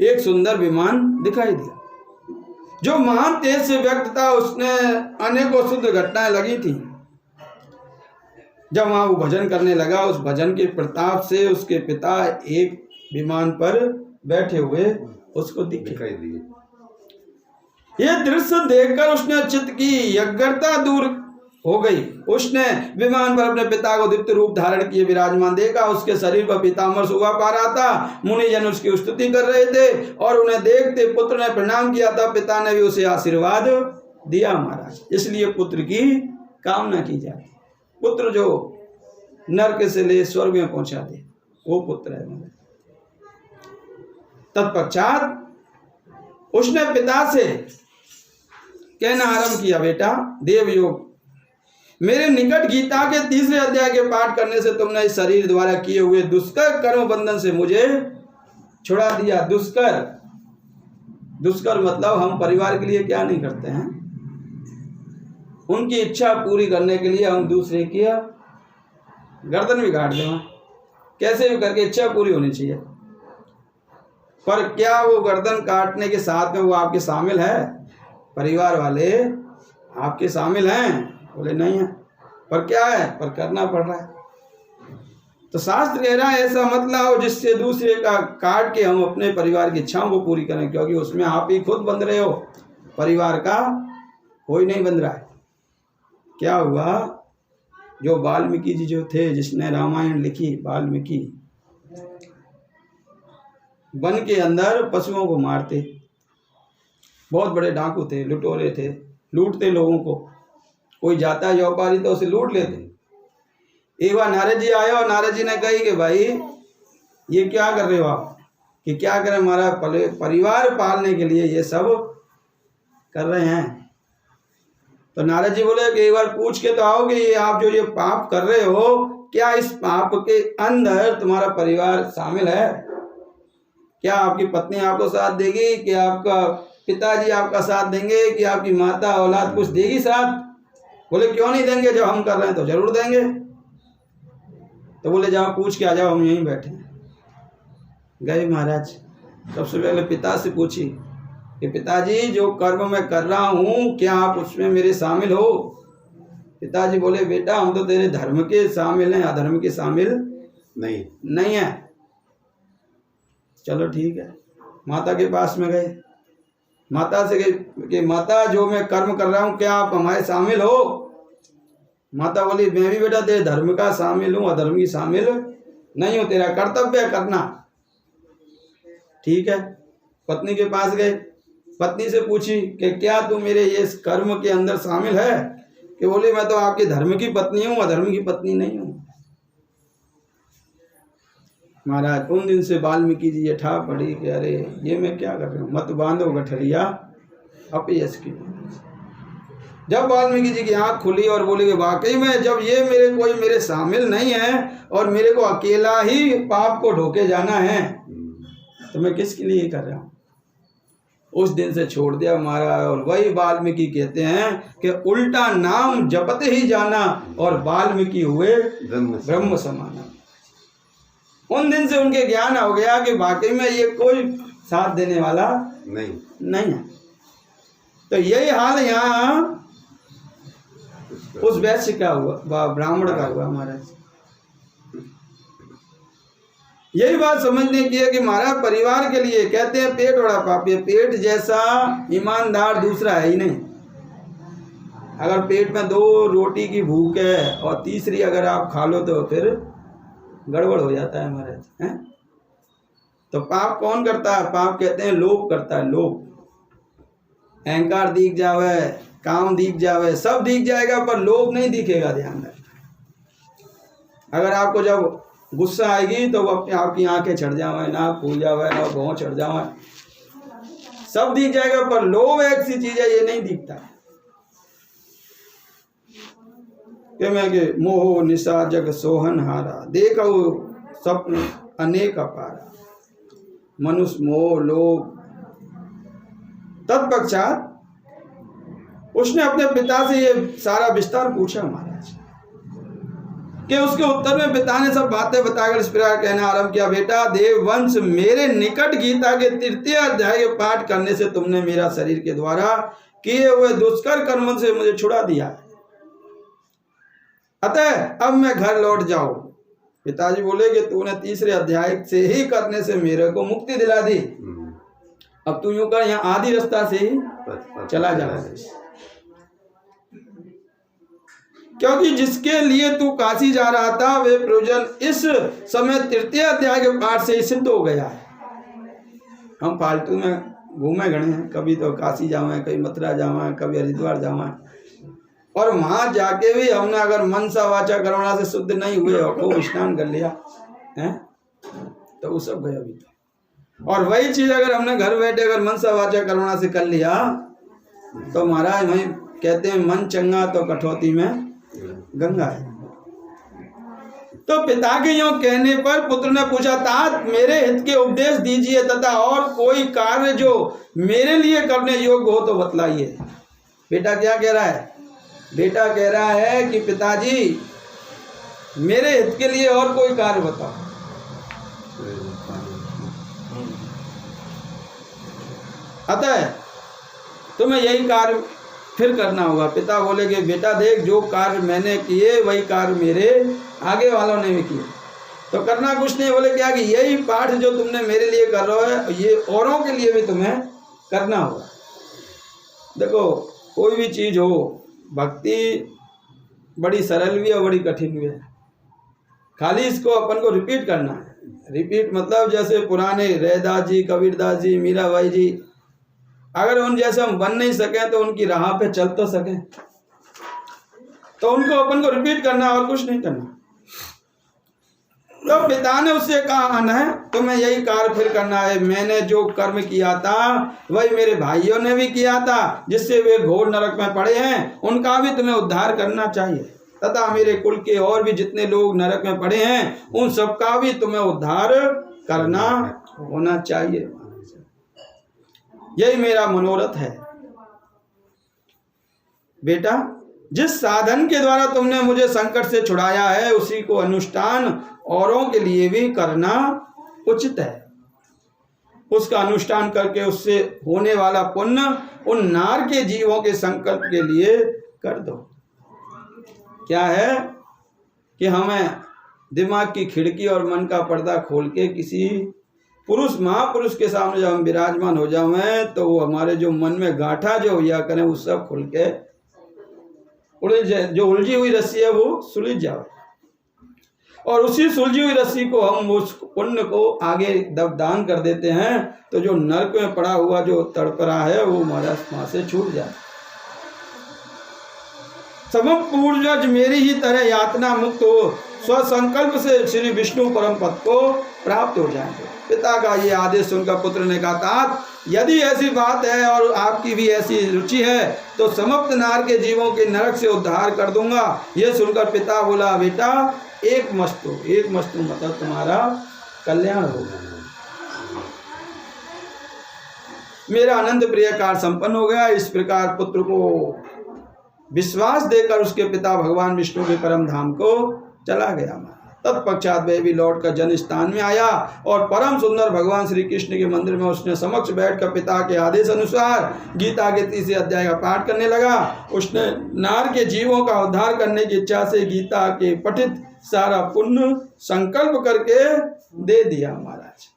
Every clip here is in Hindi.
एक सुंदर विमान दिखाई दिया जो महान तेज से व्यक्त था। उसने अनेकों शुद्ध घटनाएं लगी थी। जब वहां वो भजन करने लगा, उस भजन के प्रताप से उसके पिता एक विमान पर बैठे हुए उसको दिखाई दिए। यह दृश्य देखकर उसने चित्त की व्यग्रता दूर हो गई। उसने विमान पर अपने पिता को दिव्य रूप धारण किए विराजमान देखा। उसके शरीर पर पीताम्बर शोभा पा रहा था। मुनिजन उसकी स्तुति कर रहे थे और उन्हें देखते पुत्र ने प्रणाम किया था। पिता ने भी उसे आशीर्वाद दिया महाराज। इसलिए पुत्र की कामना की जाती। पुत्र जो नरक से ले स्वर्ग में पहुंचा दे, वो पुत्र है महाराज। तत्पश्चात उसने पिता से कहना आरंभ किया, बेटा देवयोग, मेरे निकट गीता के 3रे अध्याय के पाठ करने से तुमने इस शरीर द्वारा किए हुए दुष्कर कर्म बंधन से मुझे छुड़ा दिया। दुष्कर मतलब हम परिवार के लिए क्या नहीं करते हैं, उनकी इच्छा पूरी करने के लिए हम दूसरे की गर्दन भी काट दें। कैसे भी करके इच्छा पूरी होनी चाहिए। पर क्या वो गर्दन काटने के साथ में वो आपके शामिल है? परिवार वाले आपके शामिल हैं? बोले नहीं है। पर क्या है? पर करना पड़ रहा है। तो शास्त्र कह रहा है ऐसा मत लाओ जिससे दूसरे का काट के हम अपने परिवार की इच्छाओं को पूरी करें, क्योंकि उसमें आप ही खुद बंध रहे हो, परिवार का कोई नहीं बंध रहा है। क्या हुआ, जो वाल्मीकि जी जो थे, जिसने रामायण लिखी, वाल्मीकि वन के अंदर पशुओं को मारते, बहुत बड़े डाकू थे, लुटेरे थे, लूटते लोगों को। कोई जाता है व्यापारी तो उसे लूट लेते। एक बार नारद जी आए और नारद जी ने कही कि भाई ये क्या कर रहे हो आप, कि क्या करें, हमारा परिवार पालने के लिए ये सब कर रहे हैं। तो नारद जी बोले कि एक बार पूछ के तो आओ कि ये आप जो ये पाप कर रहे हो, क्या इस पाप के अंदर तुम्हारा परिवार शामिल है? क्या आपकी पत्नी आपको साथ देगी, कि आपका पिताजी आपका साथ देंगे, कि आपकी माता औलाद कुछ देगी साथ? बोले क्यों नहीं देंगे, जब हम कर रहे हैं तो जरूर देंगे। तो बोले जाओ पूछ के आ जाओ, हम यहीं बैठे हैं। गए महाराज, सबसे पहले पिता से पूछी कि पिताजी जो कर्म मैं कर रहा हूँ क्या आप उसमें मेरे शामिल हो? पिताजी बोले बेटा हम तो तेरे धर्म के शामिल हैं, अधर्म के शामिल नहीं है। चलो ठीक है। माता के पास में गए, माता से गए कि माता जो मैं कर्म कर रहा हूँ क्या आप हमारे शामिल हो? माता बोली मैं भी बेटा तेरे धर्म का शामिल हूँ, अधर्म की शामिल नहीं हूँ, तेरा कर्तव्य है करना। ठीक है। पत्नी के पास गए, पत्नी से पूछी कि क्या तू मेरे ये कर्म के अंदर शामिल है? कि बोली मैं तो आपके धर्म की पत्नी हूँ, अधर्म की पत्नी नहीं हूँ। महाराज उन दिन से वाल्मीकि जी ये ठा पड़ी कि अरे ये मैं क्या कर रहा हूँ, मत बांधो गठरिया अपयश की। जब वाल्मीकि जी की आंख खुली और बोले कि वाकई में जब ये कोई मेरे शामिल नहीं है और मेरे को अकेला ही पाप को ढोके जाना है तो मैं किसके लिए कर रहा हूँ। उस दिन से छोड़ दिया महाराज। और वही वाल्मीकि कहते हैं कि उल्टा नाम जपते ही जाना और वाल्मीकि हुए ब्रह्म समाना। उन दिन से उनके ज्ञान हो गया कि वाकई में ये कोई साथ देने वाला नहीं है। तो यही हाल यहाँ उस वैश्य का हुआ, ब्राह्मण का हुआ महाराज। यही बात समझने की है कि हमारा परिवार के लिए कहते हैं पेट बड़ा पापी है। पेट जैसा ईमानदार दूसरा है ही नहीं। अगर पेट में 2 रोटी की भूख है और तीसरी अगर आप खा लो तो फिर गड़बड़ हो जाता है महाराज, हैं? तो पाप कौन करता है? पाप कहते हैं लोभ करता है। लोभ, अहंकार दिख जावे, काम दिख जावे, सब दिख जाएगा पर लोभ नहीं दिखेगा। ध्यान रखना। अगर आपको जब गुस्सा आएगी तो वो अपने आपकी आंखें चढ़ जावे, ना फूल जावे, ना भौं चढ़ जावे, सब दिख जाएगा पर लोभ एक सी चीज है ये नहीं दिखता। कि मोह निशा जग सोहन हारा, देखो स्वप्न अनेक अपारा, मनुष्य मोह लोभ। तत्पश्चात उसने अपने पिता से ये सारा विस्तार पूछा महाराज कि उसके उत्तर में पिता ने सब बातें बताकर इस प्रकार कहना आरंभ किया, बेटा देववंश, मेरे निकट गीता के 3 अध्याय के पाठ करने से तुमने मेरा शरीर के द्वारा किए हुए दुष्कर कर्म से मुझे छुड़ा दिया है, अतः अब मैं घर लौट जाऊं। पिताजी बोले कि तूने 3 अध्याय से ही करने से मेरे को मुक्ति दिला दी, अब तू यूं कर यहाँ आदि रास्ता से ही चला जा, क्योंकि जिसके लिए तू काशी जा रहा था वे प्रयोजन इस समय 3 अध्याय के पाठ से ही सिद्ध हो गया है। हम फालतू में घूमे गए हैं, कभी तो काशी जावे, कभी मथुरा जावे, कभी हरिद्वार जावे, और वहां जाके भी हमने अगर मन सा वाचा कर्मणा से शुद्ध नहीं हुए और खूब स्नान कर लिया है तो वो सब गया भी था। और वही चीज अगर हमने घर बैठे अगर मन सा वाचा कर्मणा से कर लिया तो महाराज वही कहते हैं मन चंगा तो कठौती में गंगा है। तो पिता के यूं कहने पर पुत्र ने पूछा, तात मेरे हित के उपदेश दीजिए तथा और कोई कार्य जो मेरे लिए करने योग्य हो तो बतलाइए। बेटा क्या कह रहा है? बेटा कह रहा है कि पिताजी मेरे हित के लिए और कोई कार्य बताओ। अतः तुम्हें यही कार्य फिर करना होगा। पिता बोले कि बेटा देख, जो कार्य मैंने किए वही कार्य मेरे आगे वालों ने भी किए, तो करना कुछ नहीं। बोले क्या कि यही पाठ जो तुमने मेरे लिए कर रहे हो ये औरों के लिए भी तुम्हें करना होगा। देखो कोई भी चीज हो, भक्ति बड़ी सरल भी है और बड़ी कठिन भी है, खाली इसको अपन को रिपीट करना है। रिपीट मतलब जैसे पुराने रैदास जी, कबीरदास जी, मीराबाई जी, अगर उन जैसे हम बन नहीं सके तो उनकी राह पे चल तो सके, तो उनको अपन को रिपीट करना और कुछ नहीं करना। तो पिता ने उससे कहा है तुम्हें यही कार्य फिर करना है। मैंने जो कर्म किया था वही मेरे भाइयों ने भी किया था, जिससे वे घोर नरक में पड़े हैं, उनका भी तुम्हें उद्धार करना चाहिए, तथा मेरे कुल के और भी जितने लोग नरक में पड़े हैं उन सबका भी तुम्हें उद्धार करना होना चाहिए। यही मेरा मनोरथ है। बेटा जिस साधन के द्वारा तुमने मुझे संकट से छुड़ाया है उसी को अनुष्ठान औरों के लिए भी करना उचित है। उसका अनुष्ठान करके उससे होने वाला पुण्य उन नार के जीवों के संकल्प के लिए कर दो। क्या है कि हमें दिमाग की खिड़की और मन का पर्दा खोल के किसी पुरुष महापुरुष के सामने जब हम विराजमान हो जाए तो वो हमारे जो मन में गांठा जो या करें वो सब खुल के जो उलझी हुई रस्सी है वो सुलझ जाए, और उसी सुलझी हुई रस्सी को हम उस पुण्य को आगे दान कर देते हैं तो जो नरक में पड़ा हुआ जो तड़प रहा है वो हमारा वहां से छूट जाए। समस्त पूर्वज मेरी ही तरह यातना मुक्त हो स्वसंकल्प से श्री विष्णु परम पद को प्राप्त हो जाएंगे। पिता का ये आदेश सुनकर पुत्र ने कहा, तात यदि ऐसी बात है और आपकी भी ऐसी रुचि है तो समस्त नार के जीवों के नरक से उद्धार कर दूंगा। ये सुनकर पिता बोला, बेटा एक मस्तु मतलब तुम्हारा कल्याण होगा। मेरा आनंद प्रिय कार्य संपन्न हो गया। इस प्रकार पुत्र को विश्वास देकर उसके पिता भगवान विष्णु के परम धाम को चला गया। तत्पश्चात वह भी लौट कर जन स्थान में आया और परम सुंदर भगवान श्री कृष्ण के मंदिर में उसने समक्ष बैठकर पिता के आदेश अनुसार गीता के 3 अध्याय का पाठ करने लगा। उसने नार के जीवों का उद्धार करने की इच्छा से गीता के पठित सारा पुण्य संकल्प करके दे दिया महाराज।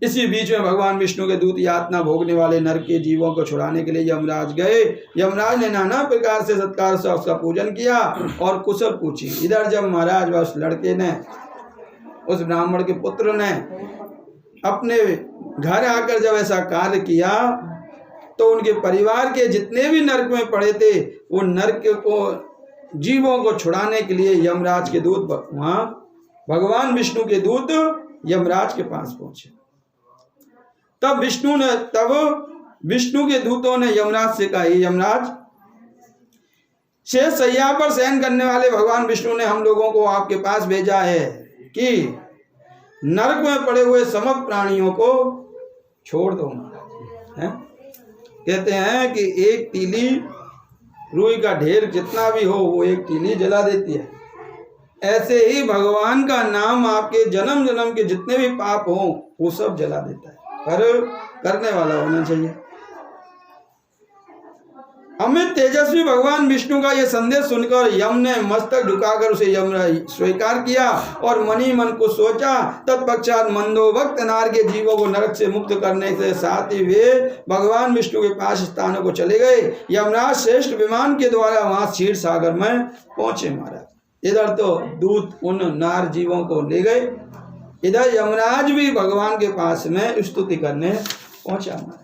इसी बीच में भगवान विष्णु के दूत यातना भोगने वाले नर के जीवों को छुड़ाने के लिए यमराज गए। यमराज ने नाना प्रकार से सत्कार से उसका पूजन किया और कुशल पूछी। इधर जब महाराज उस लड़के ने, उस ब्राह्मण के पुत्र ने अपने घर आकर जब ऐसा कार्य किया तो उनके परिवार के जितने भी नरक में पड़े थे वो नरक को जीवों को छुड़ाने के लिए यमराज के दूत वहां भगवान विष्णु के दूत यमराज के पास पहुंचे। तब विष्णु के दूतों ने यमराज से कहा, यमराज, शेष शैया पर शयन करने वाले भगवान विष्णु ने हम लोगों को आपके पास भेजा है कि नरक में पड़े हुए समस्त प्राणियों को छोड़ दो। कहते हैं कि एक तीली रुई का ढेर जितना भी हो वो एक तीली जला देती है, ऐसे ही भगवान का नाम आपके जन्म जन्म के जितने भी पाप हों वो सब जला देता है, पर करने वाला होना चाहिए। अमित तेजस्वी भगवान विष्णु का यह संदेश सुनकर यम ने मस्तक झुकाकर उसे यमराज स्वीकार किया और मनी मन को सोचा। तत्पश्चात मंदोभक्त नार के जीवों को नरक से मुक्त करने के साथ ही वे भगवान विष्णु के पास स्थानों को चले गए। यमराज श्रेष्ठ विमान के द्वारा वहां क्षीर सागर में पहुंचे महाराज। इधर तो दूत उन नार जीवों को ले गए, इधर यमराज भी भगवान के पास में स्तुति करने पहुंचा महाराज।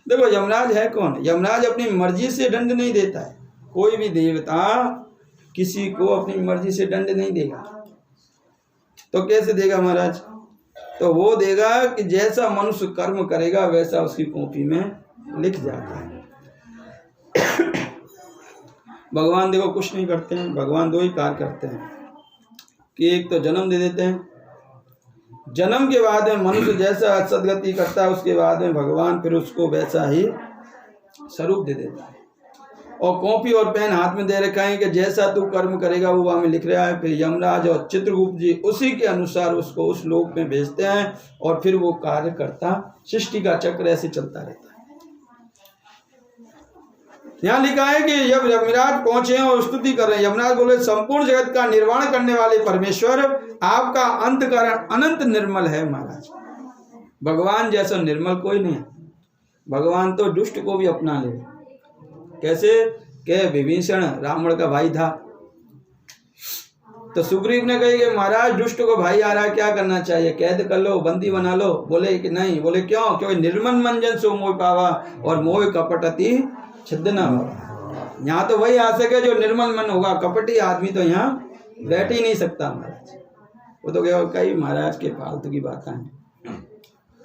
देखो यमराज है कौन? यमराज अपनी मर्जी से दंड नहीं देता है। कोई भी देवता किसी को अपनी मर्जी से दंड नहीं देगा। तो कैसे देगा महाराज? तो वो देगा कि जैसा मनुष्य कर्म करेगा वैसा उसकी कॉपी में लिख जाता है। भगवान देखो कुछ नहीं करते हैं। भगवान दो ही कार्य करते हैं कि एक तो जन्म दे देते हैं, जन्म के बाद में मनुष्य जैसा सदगति करता है उसके बाद में भगवान फिर उसको वैसा ही स्वरूप दे देता है। और कॉपी और पेन हाथ में दे रखा है कि जैसा तू कर्म करेगा वो वहाँ में लिख रहा है। फिर यमराज और चित्रगुप्त जी उसी के अनुसार उसको उस लोक में भेजते हैं और फिर वो कार्य करता, सृष्टि का चक्र ऐसे चलता रहता है। यहाँ लिखा है कि जब यमराज पहुंचे और स्तुति कर रहे हैं, यमराज बोले संपूर्ण जगत का निर्माण करने वाले परमेश्वर आपका अंतःकरण अनंत निर्मल है महाराज। भगवान जैसा निर्मल कोई नहीं है। भगवान तो दुष्ट को भी अपना ले। कैसे? के विभीषण रावण का भाई था, तो सुग्रीव ने कही कि महाराज दुष्ट को भाई आ रहा है, क्या करना चाहिए? कैद कर लो, बंदी बना लो। बोले कि नहीं। बोले क्यों? क्योंकि निर्मल मंजन सो मोह पावा और मोह कपट अति छिद्र होगा। यहाँ तो वही आ सके जो निर्मल मन होगा। कपटी आदमी तो यहाँ बैठ ही नहीं सकता महाराज। वो तो क्या कई महाराज के फालतू की बातें हैं।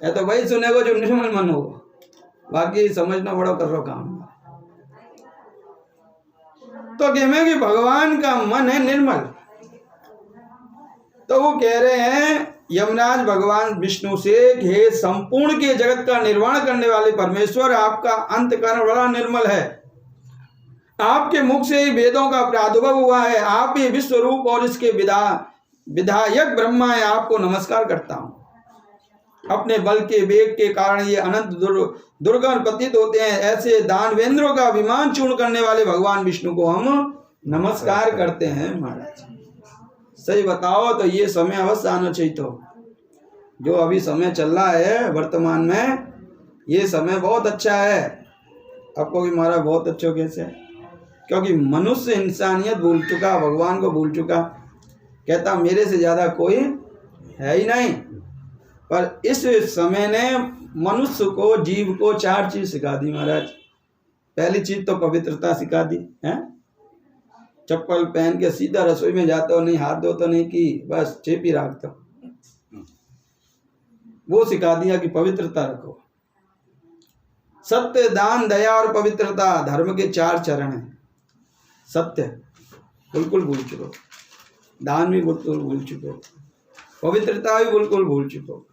या तो वही सुनेगा जो निर्मल मन होगा, बाकी समझना बड़ा कर रहा काम। तो कहने कि भगवान का मन है निर्मल। तो वो कह रहे हैं यमराज भगवान विष्णु से, हे संपूर्ण के जगत का निर्माण करने वाले परमेश्वर आपका अंतःकरण बड़ा निर्मल है। आपके मुख से ही वेदों का प्रादुर्भाव हुआ है। आप ही विश्व रूप और इसके विधायक ब्रह्मा है। आपको नमस्कार करता हूं। अपने बल के वेग के कारण ये अनंत दुर्गम प्रतीत होते हैं। ऐसे दानवेंद्रों का विमान चूर्ण करने वाले भगवान विष्णु को हम नमस्कार करते हैं महाराज। सही बताओ तो ये समय अवश्य आना चाहिए। तो जो अभी समय चल रहा है वर्तमान में, ये समय बहुत अच्छा है। आपको भी महाराज बहुत अच्छे कैसे? क्योंकि मनुष्य इंसानियत भूल चुका, भगवान को भूल चुका। कहता मेरे से ज्यादा कोई है ही नहीं। पर इस समय ने मनुष्य को, जीव को 4 चीज सिखा दी महाराज। पहली चीज तो पवित्रता सिखा दी है। चप्पल पहन के सीधा रसोई में जाते हो, नहीं हाथ धो तो नहीं की, बस चेपी रखते हो। वो सिखा दिया कि पवित्रता रखो। सत्य, दान, दया और पवित्रता धर्म के 4 चरण हैं। सत्य बिल्कुल भूल चुको, दान भी बिल्कुल भूल चुको, पवित्रता भी बिल्कुल भूल चुको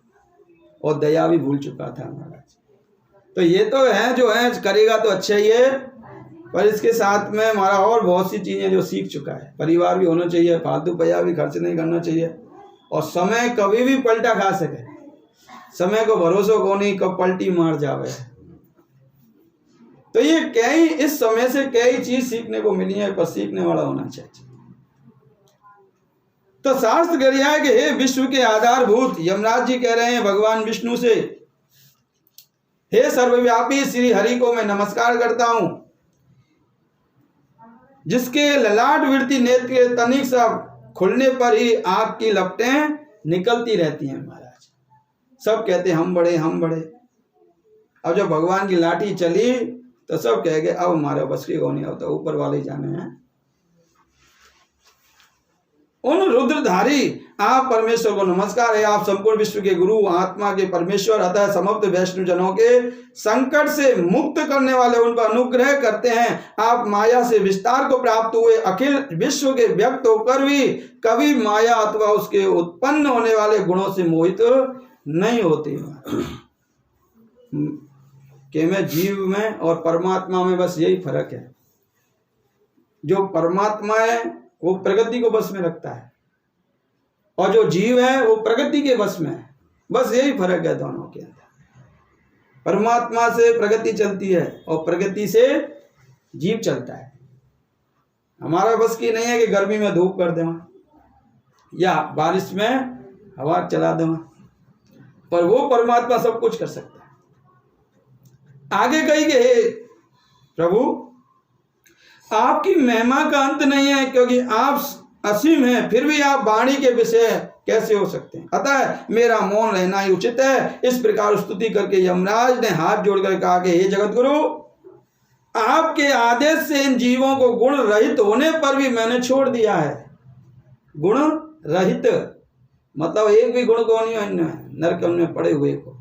और दया भी भूल चुका था महाराज। तो ये तो है जो है करेगा तो अच्छा ही है, पर इसके साथ में हमारा और बहुत सी चीज़ें जो सीख चुका है। परिवार भी होना चाहिए, फालतू पैसा भी खर्च नहीं करना चाहिए। और समय कभी भी पलटा खा सके। समय को भरोसा को नहीं कब पलटी मार जावे। तो ये कई इस समय से कई चीज सीखने को मिली है, पर सीखने वाला होना चाहिए। तो शास्त्र कह रहा है कि हे विश्व के आधारभूत, यमराज जी कह रहे हैं भगवान विष्णु से, हे सर्वव्यापी श्री हरि को मैं नमस्कार करता हूं, जिसके ललाट वृत्ति नेत्र के तनिक सा खुलने पर ही आग की लपटें निकलती रहती हैं महाराज। सब कहते हम बड़े हम बड़े। अब जब भगवान की लाठी चली तो सब कह गए अब हमारे बस की नहीं होता, ऊपर वाले जाने हैं। उन रुद्रधारी आप परमेश्वर को नमस्कार है। आप संपूर्ण विश्व के गुरु, आत्मा के परमेश्वर, अतः समस्त वैष्णव जनों के संकट से मुक्त करने वाले, उन पर अनुग्रह करते हैं। आप माया से विस्तार को प्राप्त हुए, अखिल विश्व के व्यक्त होकर भी कभी माया अथवा उसके उत्पन्न होने वाले गुणों से मोहित नहीं होते। कि मैं जीव में और परमात्मा में बस यही फर्क है। जो परमात्मा है वो प्रकृति को बस में रखता है, और जो जीव है वो प्रकृति के बस में है। बस यही फर्क है दोनों के अंदर। परमात्मा से प्रकृति चलती है और प्रकृति से जीव चलता है। हमारा बस की नहीं है कि गर्मी में धूप कर दें या बारिश में हवा चला दें, पर वो परमात्मा सब कुछ कर सकता है। आगे कही कि हे प्रभु, आपकी महिमा का अंत नहीं है, क्योंकि आप असीम हैं, फिर भी आप वाणी के विषय कैसे हो सकते हैं। अतः मेरा मौन रहना ही उचित है। इस प्रकार स्तुति करके यमराज ने हाथ जोड़कर कहा कि हे जगत गुरु, आपके आदेश से इन जीवों को गुण रहित होने पर भी मैंने छोड़ दिया है। गुण रहित मतलब एक भी गुण को नहीं नरक में पड़े हुए को,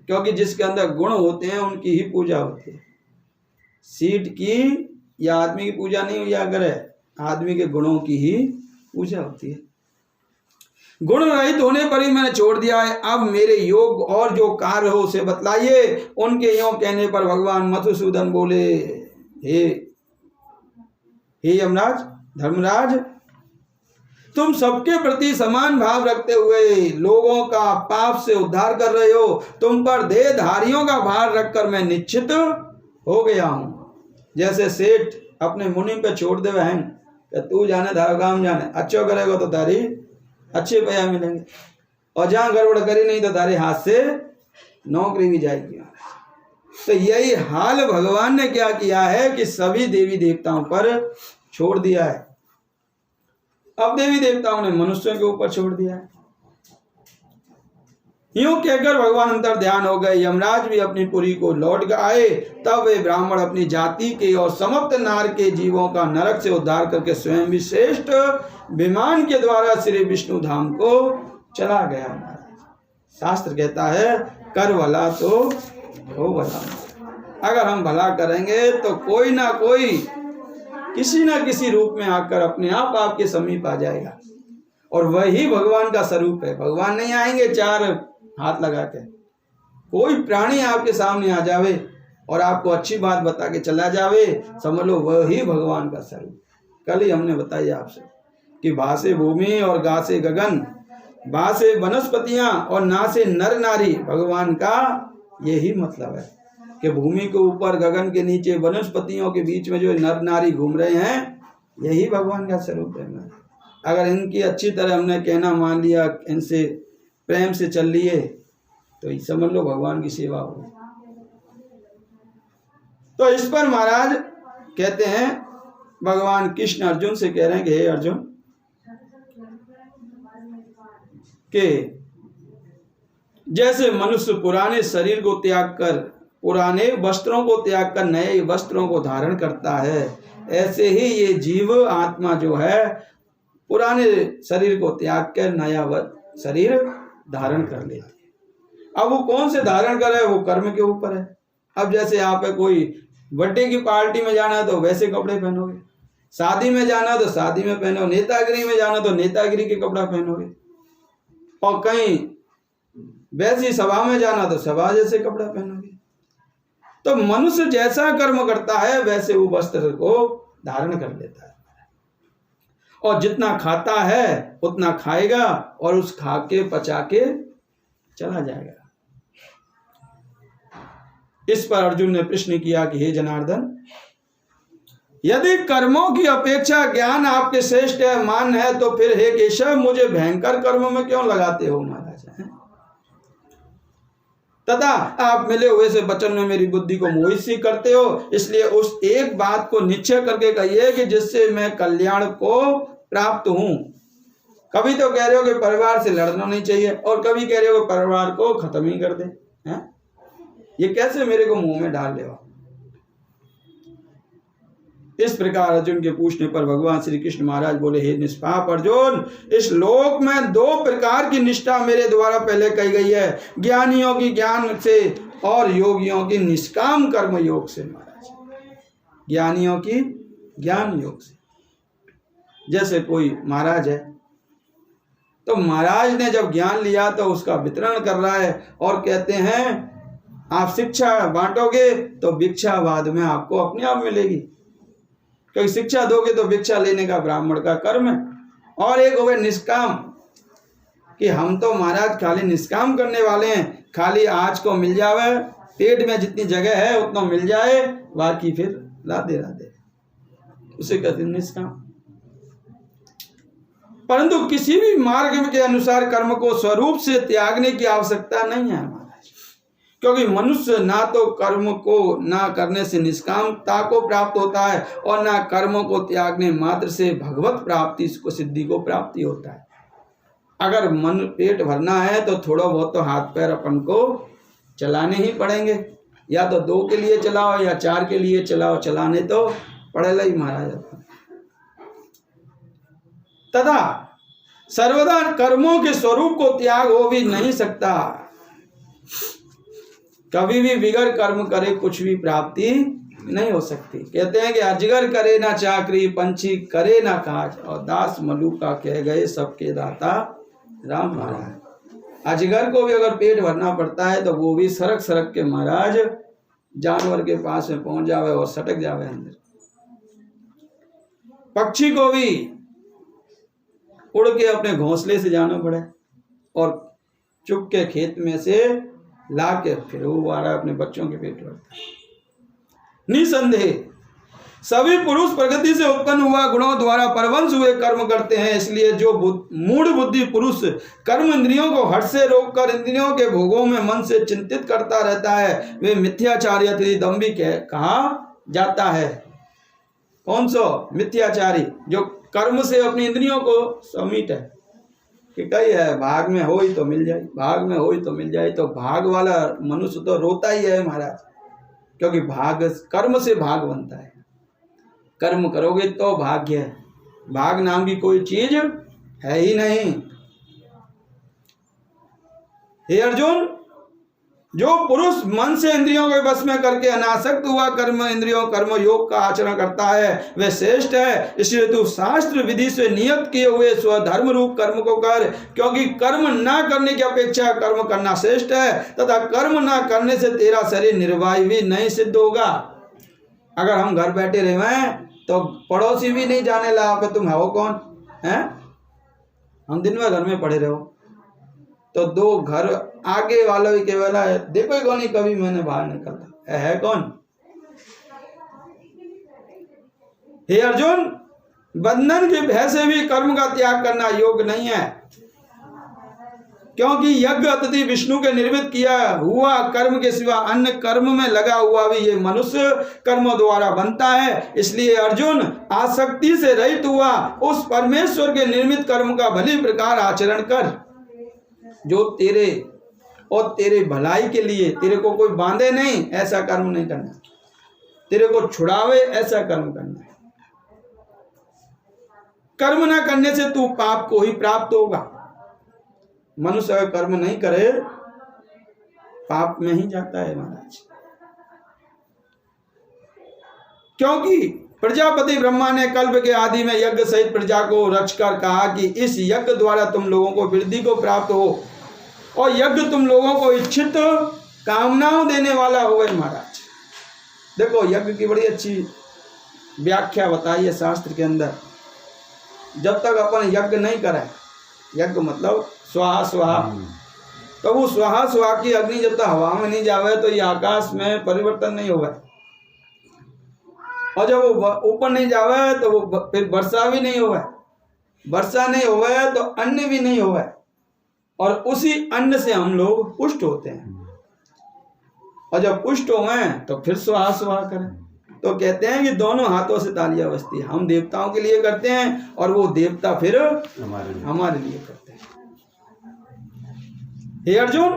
क्योंकि जिसके अंदर गुण होते हैं उनकी ही पूजा होती है। सीट की या आदमी की पूजा नहीं हुई करे, आदमी के गुणों की ही पूजा होती है। गुण रहित होने पर ही मैंने छोड़ दिया है। अब मेरे योग और जो कार्य हो उसे बतलाइए। उनके यों कहने पर भगवान मधुसूदन बोले, हे यमराज, धर्मराज, तुम सबके प्रति समान भाव रखते हुए लोगों का पाप से उद्धार कर रहे हो। तुम पर देहधारियों का भार रखकर मैं निश्चित हो गया हूं। जैसे सेठ अपने मुनि पे छोड़ दे बहन, तू जाने धारा काम जाने, अच्छा करेगा तो तारी अच्छे पैसा मिलेंगे, और जहां गड़बड़ करी नहीं तो तारे हाथ से नौकरी भी जाएगी। तो यही हाल भगवान ने क्या किया है कि सभी देवी देवताओं पर छोड़ दिया है। अब देवी देवताओं ने मनुष्यों के ऊपर छोड़ दिया है। यूं कहकर भगवान अंतर ध्यान हो गए। यमराज भी अपनी पुरी को लौट आए। तब वे ब्राह्मण अपनी जाति के और समस्त नार के जीवों का नरक से उद्धार करके स्वयं भी श्रेष्ठ विमान के द्वारा श्री विष्णु धाम को चला गया। शास्त्र कहता है कर भला तो हो भला। अगर हम भला करेंगे तो कोई ना कोई किसी ना किसी रूप में आकर अपने आप आपके समीप आ जाएगा, और वही भगवान का स्वरूप है। भगवान नहीं आएंगे चार हाथ लगा के, कोई प्राणी आपके सामने आ जावे और आपको अच्छी बात बता के चला जावे, समझ लो वही भगवान का स्वरूप। कल ही हमने बताया आपसे कि भासे भूमि और गा से गगन, बा से वनस्पतियां और ना से नर नारी। भगवान का यही मतलब है कि भूमि के ऊपर, गगन के नीचे, वनस्पतियों के बीच में जो नर नारी घूम रहे हैं, यही भगवान का स्वरूप है। अगर इनकी अच्छी तरह हमने कहना मान लिया, इनसे प्रेम से चल लिए, तो समझ लो भगवान की सेवा हो। तो इस पर महाराज कहते हैं, भगवान कृष्ण अर्जुन से कह रहे हैं कि हे अर्जुन, कि जैसे मनुष्य पुराने शरीर को त्याग कर, पुराने वस्त्रों को त्याग कर नए वस्त्रों को धारण करता है, ऐसे ही ये जीव आत्मा जो है पुराने शरीर को त्याग कर नया शरीर धारण कर लेती है। अब वो कौन से धारण करे, वो कर्म के ऊपर है। अब जैसे आप कोई बर्थडे की पार्टी में जाना है तो वैसे कपड़े पहनोगे, शादी में जाना तो शादी में पहनो, नेतागिरी में जाना तो नेतागिरी के कपड़ा पहनोगे, और कहीं वैसी सभा में जाना तो सभा जैसे कपड़ा पहनोगे। तो मनुष्य जैसा कर्म करता है वैसे वो वस्त्र को धारण कर लेता है, और जितना खाता है उतना खाएगा और उस खा के पचा के चला जाएगा। इस पर अर्जुन ने प्रश्न किया कि हे जनार्दन, यदि कर्मों की अपेक्षा ज्ञान आपके श्रेष्ठ है, मान है, तो फिर हे केशव मुझे भयंकर कर्म में क्यों लगाते हो महाराज? तथा आप मिले हुए से वचन में मेरी बुद्धि को मोहित सी करते हो। इसलिए उस एक बात को निश्चय करके कहिए कि जिससे मैं कल्याण को प्राप्त हूं। कभी तो कह रहे हो कि परिवार से लड़ना नहीं चाहिए, और कभी कह रहे हो कि परिवार को खत्म ही कर दे हैं? ये कैसे मेरे को मुंह में डाल ले हो? इस प्रकार अर्जुन के पूछने पर भगवान श्री कृष्ण महाराज बोले, हे निष्पाप अर्जुन, इस लोक में दो प्रकार की निष्ठा मेरे द्वारा पहले कही गई है, ज्ञानियों की ज्ञान से और योगियों की निष्काम कर्म योग से। महाराज, ज्ञानियों की ज्ञान योग से। जैसे कोई महाराज है, तो महाराज ने जब ज्ञान लिया तो उसका वितरण कर रहा है, और कहते हैं आप शिक्षा बांटोगे तो भिक्षा बाद में आपको अपने आप मिलेगी। क्योंकि शिक्षा दोगे तो भिक्षा लेने का ब्राह्मण का कर्म है। और एक हो गए निष्काम, कि हम तो महाराज खाली निष्काम करने वाले हैं, खाली आज को मिल जावे, पेट में जितनी जगह है उतना मिल जाए, बाकी फिर राधे राधे, उसे कहते हैं निष्काम। परंतु किसी भी मार्ग के अनुसार कर्म को स्वरूप से त्यागने की आवश्यकता नहीं है महाराज, क्योंकि मनुष्य ना तो कर्म को ना करने से निष्कामता को प्राप्त होता है और ना कर्मों को त्यागने मात्र से भगवत प्राप्ति को सिद्धि को प्राप्ति होता है। अगर मन पेट भरना है तो थोड़ा बहुत तो हाथ पैर अपन को चलाने ही पड़ेंगे, या तो 2 के लिए चलाओ या 4 के लिए चलाओ, चलाने तो पड़ेगा ही महाराज। तथा सर्वदा कर्मों के स्वरूप को त्याग हो भी नहीं सकता, कभी भी बिगड़ कर्म करे कुछ भी प्राप्ति नहीं हो सकती। कहते हैं कि अजगर करे ना चाकरी, पंछी करे ना काज, और दास मलूका कह गए सबके दाता राम महाराज। अजगर को भी अगर पेट भरना पड़ता है तो वो भी सरक सरक के महाराज जानवर के पास में पहुंच जावे और सटक जावे अंदर। पक्षी को भी उड़ के अपने घोंसले से जाना पड़े और चुप के खेत में से ला के फिर वो आ रहा अपने बच्चों के पेट भरता है। निसंदेह सभी पुरुष प्रकृति से उत्पन्न हुआ गुणों द्वारा परवंश हुए कर्म करते हैं, इसलिए जो मूढ़ बुद्धि पुरुष कर्म इंद्रियों को हट से रोककर इंद्रियों के भोगों में मन से चिंतित करता रहता है, वे मिथ्याचारी अति दम्भी कहा जाता है। कौन सो मिथ्याचारी? जो कर्म से अपनी इंद्रियों को समीट है कि कई है भाग में हो ही तो मिल जाए, भाग में हो ही तो मिल जाए। तो भाग वाला मनुष्य तो रोता ही है महाराज, क्योंकि भाग कर्म से भाग बनता है। कर्म करोगे तो भाग्य है, भाग नाम की कोई चीज है ही नहीं। हे अर्जुन, जो पुरुष मन से इंद्रियों के बस में करके अनासक्त हुआ कर्म इंद्रियों कर्म योग का आचरण करता है वे श्रेष्ठ है। इसलिए तू शास्त्र विधि से नियत किए हुए स्वधर्म रूप कर्म को कर, क्योंकि कर्म ना करने की अपेक्षा कर्म करना श्रेष्ठ है, तथा कर्म ना करने से तेरा शरीर निर्वाह भी नहीं सिद्ध होगा। अगर हम घर बैठे रहे तो पड़ोसी भी नहीं जाने लगा तुम हो कौन है। हम दिन में घर में पड़े रहो तो 2 घर आगे वालों ही केवल देखो ही कौन ही कभी मैंने बाहर निकलता है कौन। हे अर्जुन, बंधन के भय से भी कर्म का त्याग करना योग्य नहीं है, क्योंकि यज्ञ अतिथि विष्णु के निर्मित किया हुआ कर्म के सिवा अन्य कर्म में लगा हुआ भी ये मनुष्य कर्मों द्वारा बनता है। इसलिए अर्जुन, आसक्ति से रहित हुआ उस परमेश्वर के निर्मित कर्म का भली प्रकार आचरण कर, जो तेरे और तेरे भलाई के लिए, तेरे को कोई बांधे नहीं ऐसा कर्म नहीं करना, तेरे को छुड़ावे ऐसा कर्म करना है। कर्म ना करने से तू पाप को ही प्राप्त होगा। मनुष्य अगर कर्म नहीं करे पाप में ही जाता है महाराज, क्योंकि प्रजापति ब्रह्मा ने कल्प के आदि में यज्ञ सहित प्रजा को रचकर कहा कि इस यज्ञ द्वारा तुम लोगों को वृद्धि को प्राप्त हो, और यज्ञ तुम लोगों को इच्छित कामनाओं देने वाला हो गए महाराज। देखो यज्ञ की बड़ी अच्छी व्याख्या बताई है शास्त्र के अंदर। जब तक अपन यज्ञ नहीं करें, यज्ञ मतलब स्वाहा स्वाहा, तो वो स्वाहा स्वाहा की अग्नि जब तक हवा में नहीं जावे तो ये आकाश में परिवर्तन नहीं होगा, और जब वो ऊपर नहीं जावे तो वो फिर वर्षा भी नहीं होगा, वर्षा नहीं होगा तो अन्न भी नहीं होगा, और उसी अन्न से हम लोग पुष्ट होते हैं, और जब पुष्ट हुए तो फिर स्वाहा स्वाहा करें। तो कहते हैं कि दोनों हाथों से तालियां बजती है, हम देवताओं के लिए करते हैं और वो देवता फिर हमारे लिए करते हैं। हे अर्जुन,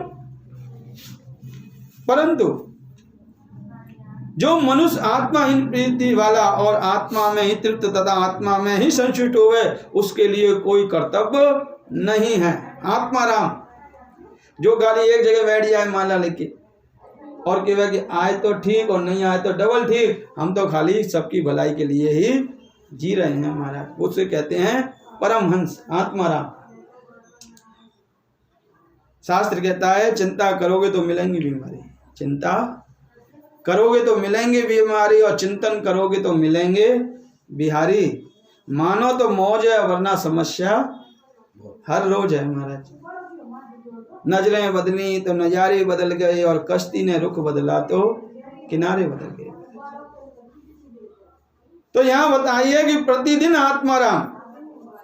परंतु जो मनुष्य आत्माहीन प्रीति वाला और आत्मा में ही तृप्त तथा आत्मा में ही संतुष्ट हुए, उसके लिए कोई कर्तव्य नहीं है। आत्माराम, जो गाड़ी एक जगह बैठ जाए माला लेके और कहे कि आए तो ठीक और नहीं आए तो डबल ठीक, हम तो खाली सबकी भलाई के लिए ही जी रहे हैं महाराज, उससे कहते हैं परमहंस आत्माराम। शास्त्र कहता है चिंता करोगे तो मिलेंगी बीमारी, चिंता करोगे तो मिलेंगे बीमारी, और चिंतन करोगे तो मिलेंगे बिहारी, मानो तो मौज है वरना समस्या हर रोज है महाराज। नजरें बदली तो नजारे बदल गए, और कश्ती ने रुख बदला तो किनारे बदल गए। तो यहाँ बताइए कि प्रतिदिन आत्माराम,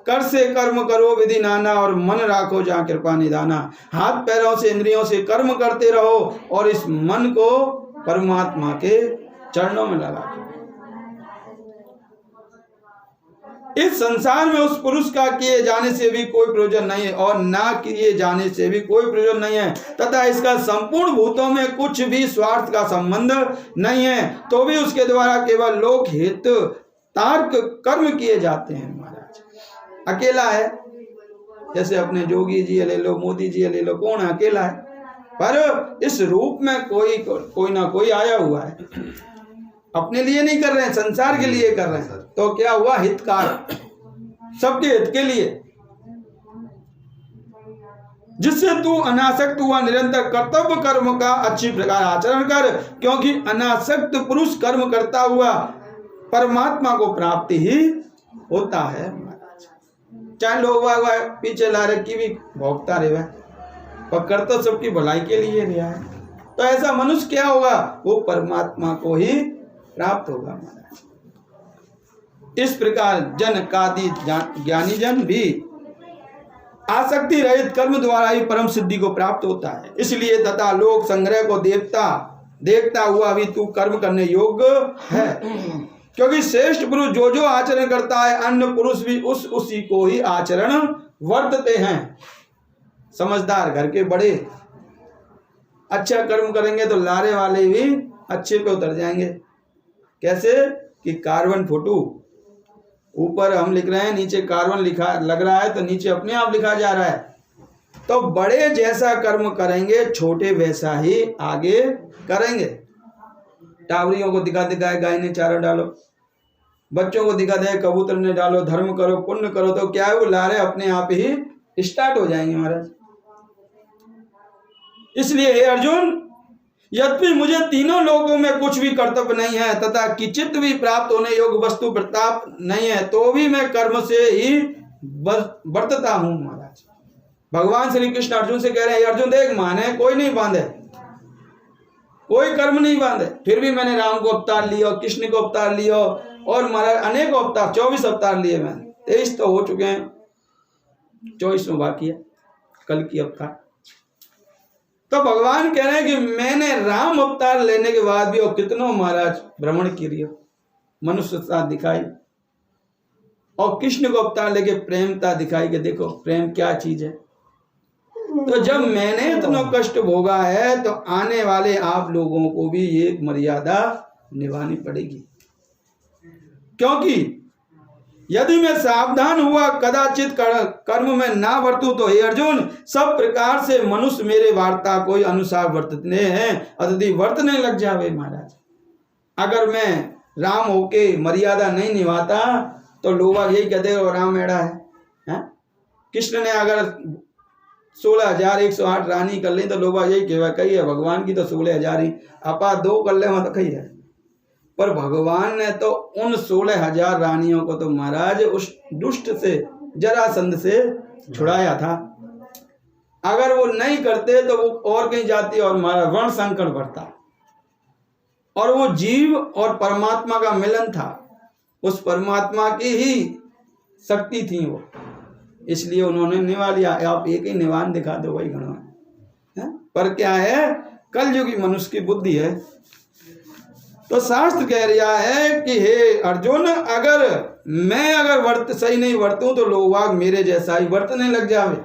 कर से कर्म करो विधि नाना, और मन राखो जहाँ कृपा निधाना। हाथ पैरों से इंद्रियों से कर्म करते रहो और इस मन को परमात्मा के चरणों में लगा दो। इस संसार में उस पुरुष का किए जाने से भी कोई प्रयोजन नहीं है, और ना किए जाने से भी कोई प्रयोजन नहीं है, तथा इसका संपूर्ण भूतों में कुछ भी स्वार्थ का संबंध नहीं है, तो भी उसके द्वारा केवल लोक हित तार्क कर्म किए जाते हैं महाराज। अकेला है, जैसे अपने जोगी जी ले लो, मोदी जी ले लो, कौन है? अकेला है, पर इस रूप में कोई ना कोई आया हुआ है। अपने लिए नहीं कर रहे हैं, संसार के लिए कर रहे हैं। तो क्या हुआ? हितकार, सबके हित के लिए, जिससे तू अनासक्त हुआ निरंतर कर्तव्य कर्म का अच्छी प्रकार आचरण कर, क्योंकि अनासक्त पुरुष कर्म करता हुआ परमात्मा को प्राप्ति ही होता है महाराज। चाहे लोग पीछे ला रखी भी भोगता रहे, पर कर तो सबकी भलाई के लिए रहा है। तो ऐसा मनुष्य क्या होगा? वो परमात्मा को ही प्राप्त होगा महाराज। इस प्रकार जन कादि ज्ञानी जन भी आसक्ति रहित कर्म द्वारा ही परम सिद्धि को प्राप्त होता है। इसलिए तथा लोक संग्रह को देखता हुआ भी तू कर्म करने योग्य है, क्योंकि श्रेष्ठ पुरुष जो जो आचरण करता है, अन्य पुरुष भी उसी को ही आचरण वर्तते हैं। समझदार घर के बड़े अच्छा कर्म करेंगे तो लारे वाले भी अच्छे पे उतर जाएंगे। कैसे? कि कार्बन फोटो ऊपर हम लिख रहे हैं, नीचे कार्बन लिखा लग रहा है, तो नीचे अपने आप लिखा जा रहा है। तो बड़े जैसा कर्म करेंगे, छोटे वैसा ही आगे करेंगे। टावरियों को दिखा दिखाए गाय ने चारा डालो, बच्चों को दिखा दे कबूतर ने डालो, धर्म करो पुण्य करो, तो क्या है? वो लारे अपने आप ही स्टार्ट हो जाएंगे महाराज। इसलिए हे अर्जुन, यद्यपि मुझे तीनों लोगों में कुछ भी कर्तव्य नहीं है तथा किंचित भी प्राप्त होने योग्य वस्तु प्रताप नहीं है, तो भी मैं कर्म से ही बरतता हूं महाराज। भगवान श्री कृष्ण अर्जुन से कह रहे हैं, अर्जुन देख, माने कोई नहीं बांधे, कोई कर्म नहीं बांधे, फिर भी मैंने राम को अवतार लिया, कृष्ण को अवतार लिया, और महाराज अनेक अवतार, 24 अवतार लिए मैंने। 23 तो हो चुके हैं, 24वां बाकी है, कल की अवतार। तो भगवान कह रहे हैं कि मैंने राम अवतार लेने के बाद भी और कितनों महाराज भ्रमण किया, मनुष्यता दिखाई, और कृष्ण को अवतार लेके प्रेमता दिखाई कि देखो प्रेम क्या चीज है। तो जब मैंने इतना कष्ट भोगा है, तो आने वाले आप लोगों को भी एक मर्यादा निभानी पड़ेगी, क्योंकि यदि मैं सावधान हुआ कदाचित कर्म में ना वर्तूं, तो हे अर्जुन, सब प्रकार से मनुष्य मेरे वार्ता कोई अनुसार वर्तने हैं, अतिथि वर्तने लग जावे महाराज। अगर मैं राम होके मर्यादा नहीं निभाता तो लोग यही कहते हैं राम एड़ा है। कृष्ण ने अगर 16,108 रानी कर ली तो लोग यही कहवा कही है, भगवान की तो 16,000 ही, अपा 2 कर ले तो कही है। पर भगवान ने तो उन 16,000 रानियों को तो महाराज उस दुष्ट से, जरासंध से छुड़ाया था। अगर वो नहीं करते तो वो और कहीं जाती और हमारा वर्ण संकट बढ़ता। और वो जीव और परमात्मा का मिलन था, उस परमात्मा की ही शक्ति थी वो, इसलिए उन्होंने निभा लिया। आप एक ही निवान दिखा दो वही गणवा है। पर क्या है, कलयुगी मनुष्य की बुद्धि है। तो शास्त्र कह रहा है कि हे अर्जुन, अगर मैं सही नहीं वर्तूं तो लोग मेरे जैसा ही वर्तने लग जावे,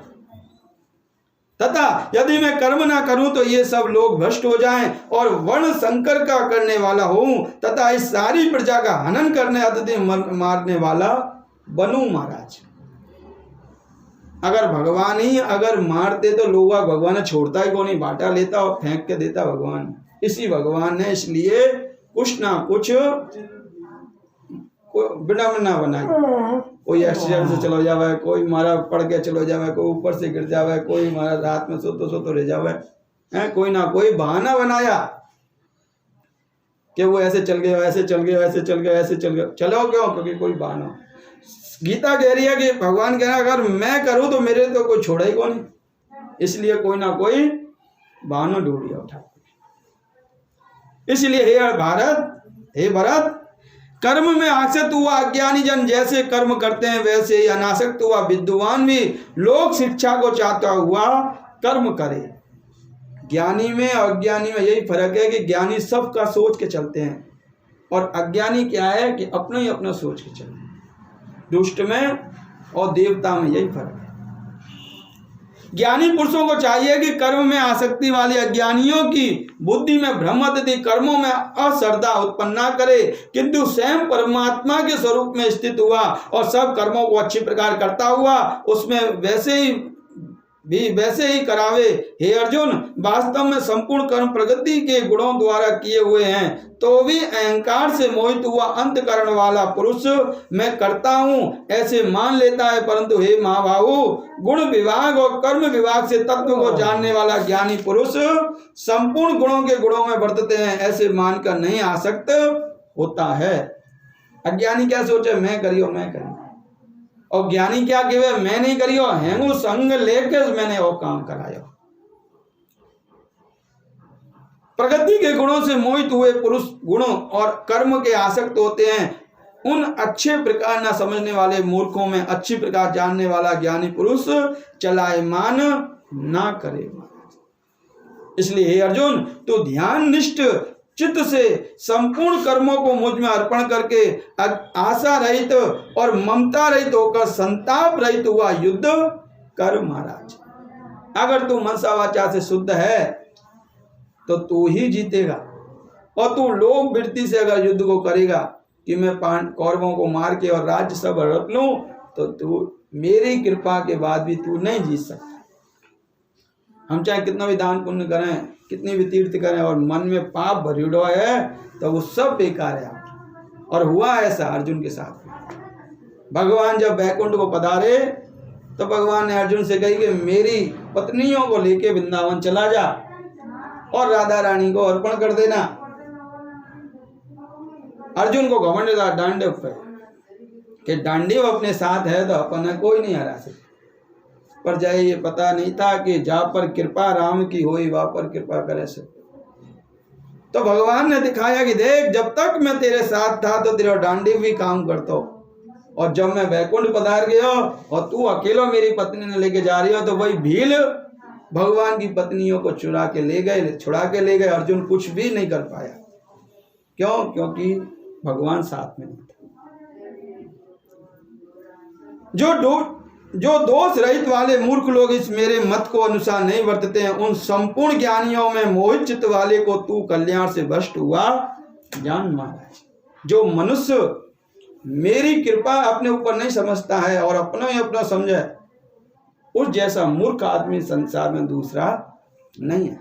तथा यदि मैं कर्म ना करूं तो ये सब लोग भ्रष्ट हो जाएं और वर्ण संकर का करने वाला हूं, तथा इस सारी प्रजा का हनन करने अतिथि मारने वाला बनूं महाराज। अगर भगवान ही अगर मारते तो लोग भगवान छोड़ता ही को नहीं, बांटा लेता और फेंक के देता भगवान। इसी भगवान ने इसलिए कुछ ना कुछ विडम्बना ना बनाई। कोई एक्सीडेंट से चलो जावे, कोई मारा पड़ के चलो जावे, कोई ऊपर से गिर जावे, कोई मारा रात में सोतो रह जावे, कोई ना कोई बहाना बनाया। कि वो ऐसे चल गए, ऐसे चल गए, ऐसे चल गए, ऐसे चल गए। चलो क्यों? क्योंकि कोई बहाना। गीता कह रही है कि भगवान कह रहा है अगर मैं करूं तो मेरे तो कोई छोड़ा ही को नहीं, इसलिए कोई ना कोई बहाना ढूंढ लिया उठा। इसलिए हे भारत, हे भरत, कर्म में आसक्त हुआ अज्ञानी जन जैसे कर्म करते हैं वैसे ही अनासक्त हुआ विद्वान भी लोक शिक्षा को चाहता हुआ कर्म करे। ज्ञानी में और अज्ञानी में यही फर्क है कि ज्ञानी सबका सोच के चलते हैं और अज्ञानी क्या है कि अपना ही अपना सोच के चलते हैं। दुष्ट में और देवता में यही फर्क है। ज्ञानी पुरुषों को चाहिए कि कर्म में आसक्ति वाले अज्ञानियों की बुद्धि में भ्रम अतिथि कर्मों में अश्रद्धा उत्पन्न ना करे, किंतु स्वयं परमात्मा के स्वरूप में स्थित हुआ और सब कर्मों को अच्छी प्रकार करता हुआ उसमें वैसे ही करावे। हे अर्जुन, वास्तव में संपूर्ण कर्म प्रगति के गुणों द्वारा किए हुए हैं, तो भी अहंकार से मोहित हुआ अंतकरण वाला पुरुष मैं करता हूँ ऐसे मान लेता है। परंतु हे महाबाहु, गुण विभाग और कर्म विभाग से तत्व को जानने वाला ज्ञानी पुरुष संपूर्ण गुणों के गुणों में वर्तते हैं ऐसे मानकर नहीं आसक्त होता है। अज्ञानी क्या सोचे? मैं करियो, मैं करियो। और ज्ञानी क्या कहे? मैं नहीं करियो, हेंगू संग लेके मैंने वो काम करायो। प्रगति के गुणों से मोहित हुए पुरुष गुणों और कर्म के आसक्त होते हैं। उन अच्छे प्रकार न समझने वाले मूर्खों में अच्छी प्रकार जानने वाला ज्ञानी पुरुष चलायमान ना करेगा। इसलिए हे अर्जुन, तो ध्यान निष्ठ चित्त से संपूर्ण कर्मों को मुझ में अर्पण करके आशा रहित और ममता रहित होकर संताप रहित हुआ युद्ध कर महाराज। अगर तू मनसा वाचा से शुद्ध है तो तू ही जीतेगा। और तू लोभ वृत्ति से अगर युद्ध को करेगा कि मैं कौरवों को मार के और राज्य सब हड़प लूं, तो तू मेरी कृपा के बाद भी तू नहीं जीत सकता। हम चाहे कितना भी दान पुण्य करें, कितनी भी तीर्थ करें और मन में पाप भरियोड़ा है तो वो सब बेकार है आपकी। और हुआ ऐसा अर्जुन के साथ। भगवान जब बैकुंठ को पधारे तो भगवान ने अर्जुन से कही कि मेरी पत्नियों को लेके वृंदावन चला जा और राधा रानी को अर्पण कर देना। अर्जुन को घमंड था डांडिव पे कि डांडिव अपने साथ है तो अपन कोई नहीं हरा सकता। पर जाए ये पता नहीं था कि जहाँ पर कृपा राम की होई वहाँ पर कृपा करे से। तो भगवान ने दिखाया कि देख, जब तक मैं तेरे साथ था तो तेरा डांडिव भी काम करता हो, और जब मैं वैकुंठ पधार गया और तू अकेला मेरी पत्नी ने लेके जा रही हो तो वही भील भगवान की पत्नियों को छुड़ा के ले गए। अर्जुन कुछ भी नहीं कर पाया। क्यों? क्योंकि भगवान साथ में नहीं था। जो दोष रहित वाले मूर्ख लोग इस मेरे मत को अनुसार नहीं वर्तते हैं, उन संपूर्ण ज्ञानियों में मोहित चित्त वाले को तू कल्याण से भ्रष्ट हुआ जान महाराज। जो मनुष्य मेरी कृपा अपने ऊपर नहीं समझता है और अपना ही अपना समझे, उस जैसा मूर्ख आदमी संसार में दूसरा नहीं है।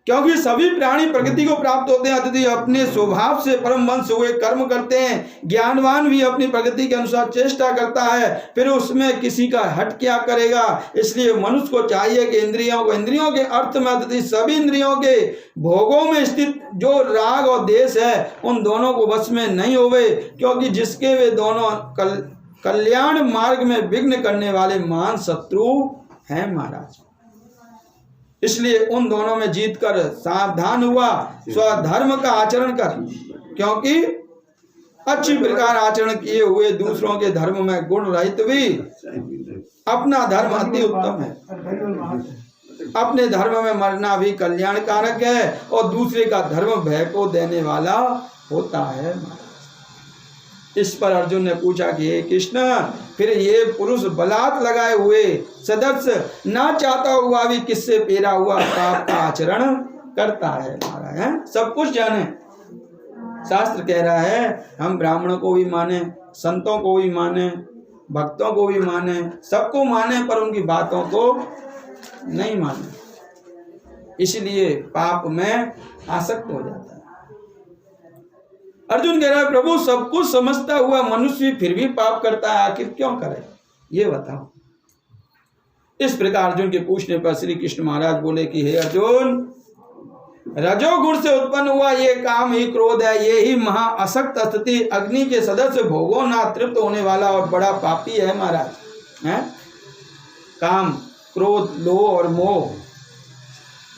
क्योंकि सभी प्राणी प्रकृति को प्राप्त होते हैं, अतिथि अपने स्वभाव से परम वंश हुए कर्म करते हैं। ज्ञानवान भी अपनी प्रकृति के अनुसार चेष्टा करता है, फिर उसमें किसी का हट क्या करेगा। इसलिए मनुष्य को चाहिए कि इंद्रियों के अर्थ में अतिथि सभी इंद्रियों के भोगों में स्थित जो राग और देश है उन दोनों को वश में नहीं होवे, क्योंकि जिसके वे दोनों कल्याण मार्ग में विघ्न करने वाले महान शत्रु हैं महाराज। इसलिए उन दोनों में जीत कर सावधान हुआ, स्वधर्म का आचरण कर, क्योंकि अच्छी प्रकार आचरण किए हुए दूसरों के धर्म में गुण रहित भी अपना धर्म अति उत्तम है। अपने धर्म में मरना भी कल्याणकारक है और दूसरे का धर्म भय को देने वाला होता है। इस पर अर्जुन ने पूछा कि हे कृष्ण, फिर ये पुरुष बलात् लगाए हुए सदस्य ना चाहता हुआ भी किससे पेरा हुआ पाप का आचरण करता है महाराज। है सब कुछ जाने, शास्त्र कह रहा है हम ब्राह्मणों को भी माने, संतों को भी माने, भक्तों को भी माने, सबको माने, पर उनकी बातों को नहीं माने, इसलिए पाप में आसक्त हो जाता है। अर्जुन कह रहा है प्रभु, सब कुछ समझता हुआ मनुष्य फिर भी पाप करता है, आखिर क्यों करे, ये बताओ। इस प्रकार अर्जुन के पूछने पर श्री कृष्ण महाराज बोले कि हे अर्जुन, रजोगुण से उत्पन्न हुआ ये काम ही क्रोध है, ये ही महा असक्त स्थिति अग्नि के सदस्य भोगों ना तृप्त होने वाला और बड़ा पापी है महाराज। है काम, क्रोध, लोभ और मोह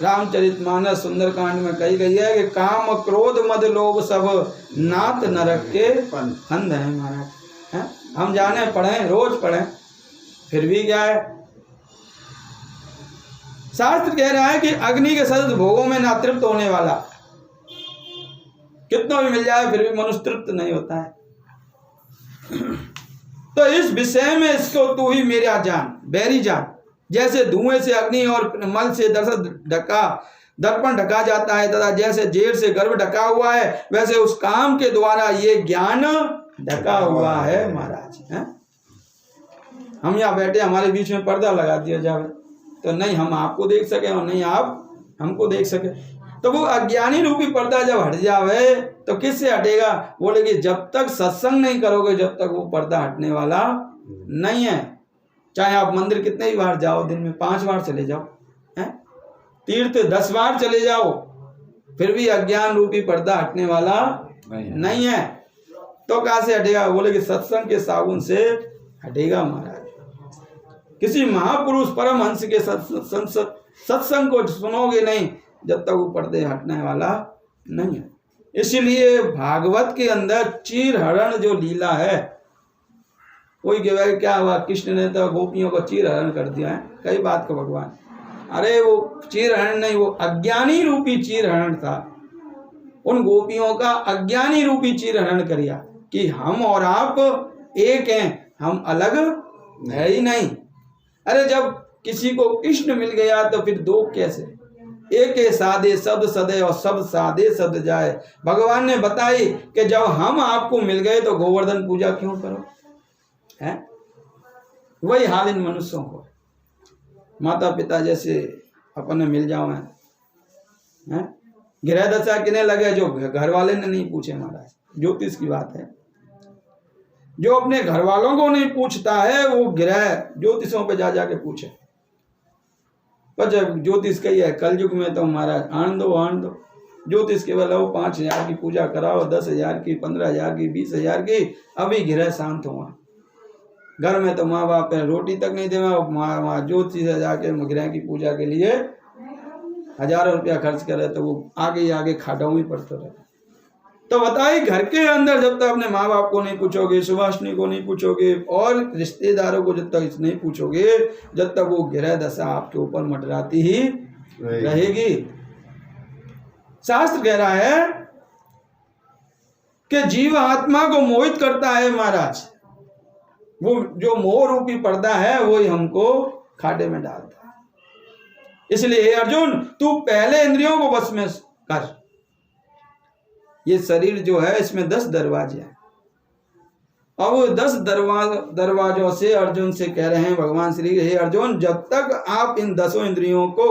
रामचरितमानस सुंदरकांड में कही गई है कि काम, क्रोध, मद, लोभ सब नाथ नरक के फंद है महाराज। है हम जाने पढ़ें, रोज पढ़ें, फिर भी क्या है, शास्त्र कह रहा है कि अग्नि के सदस्य भोगों में ना तृप्त होने वाला, कितना भी मिल जाए फिर भी मनुष्य तृप्त नहीं होता है। तो इस विषय में इसको तू ही मेरा जान, बैरी जान। जैसे धुएं से अग्नि और मल से दर्पण ढका जाता है तथा जैसे जेठ से गर्भ ढका हुआ है, वैसे उस काम के द्वारा ये ज्ञान ढका हुआ है महाराज। है हम यहाँ बैठे, हमारे बीच में पर्दा लगा दिया जाए तो नहीं हम आपको देख सके और नहीं आप हमको देख सके, तो वो अज्ञानी रूपी पर्दा जब हट जावे तो किससे हटेगा? बोले कि जब तक सत्संग नहीं करोगे जब तक वो पर्दा हटने वाला नहीं है। चाहे आप मंदिर कितने ही बार जाओ, दिन में 5 बार चले जाओ, हैं तीर्थ 10 बार चले जाओ, फिर भी अज्ञान रूपी पर्दा हटने वाला नहीं है। तो कहाँ से हटेगा? बोले कि सत्संग के साबुन से हटेगा महाराज। किसी महापुरुष परमहंस के सत्संग को सुनोगे नहीं जब तक वो पर्दे हटने वाला नहीं है। इसलिए भागवत के अंदर चीर हरण जो लीला है, कोई कहेगा क्या हुआ, कृष्ण ने तो गोपियों को चीर हरण कर दिया है, कई बात को भगवान, अरे वो चीर हरण नहीं, वो अज्ञानी रूपी चीर हरण था। उन गोपियों का अज्ञानी रूपी चीर हरण करिया कि हम और आप एक हैं, हम अलग है ही नहीं। अरे जब किसी को कृष्ण मिल गया तो फिर दो कैसे? एक सादे शब्द सदे और शब्द सादे शब्द जाए। भगवान ने बताई कि जब हम आपको मिल गए तो गोवर्धन पूजा क्यों करो? है वही हाल इन मनुष्यों को, माता पिता जैसे अपन मिल जाओ हैं। गृह दशा किने लगे जो घर वाले ने नहीं पूछे महाराज। ज्योतिष की बात है, जो अपने घर वालों को नहीं पूछता है वो गृह ज्योतिषों पे जा जाके पूछे। पर जब ज्योतिष कही है कलयुग में तो महाराज आन दो ज्योतिष केवल वो 5,000 की पूजा कराओ, 10,000 की, 15,000 की, 20,000 की, अभी गृह शांत हुआ। घर में तो माँ बाप रोटी तक नहीं देवा, वहाँ ज्योतिष जाके गृह की पूजा के लिए हजारों रुपया खर्च करे तो वो आगे खाटाऊ ही पड़ता रहे। तो बताइए घर के अंदर जब तक अपने माँ बाप को नहीं पूछोगे, सुभाषनी को नहीं पूछोगे और रिश्तेदारों को जब तक नहीं पूछोगे, जब तक वो गृह दशा आपके ऊपर मंडराती ही रहेगी। शास्त्र कह रहा है कि जीव आत्मा को मोहित करता है महाराज। वो जो मोह रूपी पर्दा है वही हमको खाडे में डालता है। इसलिए हे अर्जुन तू पहले इंद्रियों को बस में कर। ये शरीर जो है इसमें 10 दरवाजे हैं और वो 10 दरवाजों से अर्जुन से कह रहे हैं भगवान श्री, हे अर्जुन जब तक आप इन 10 इंद्रियों को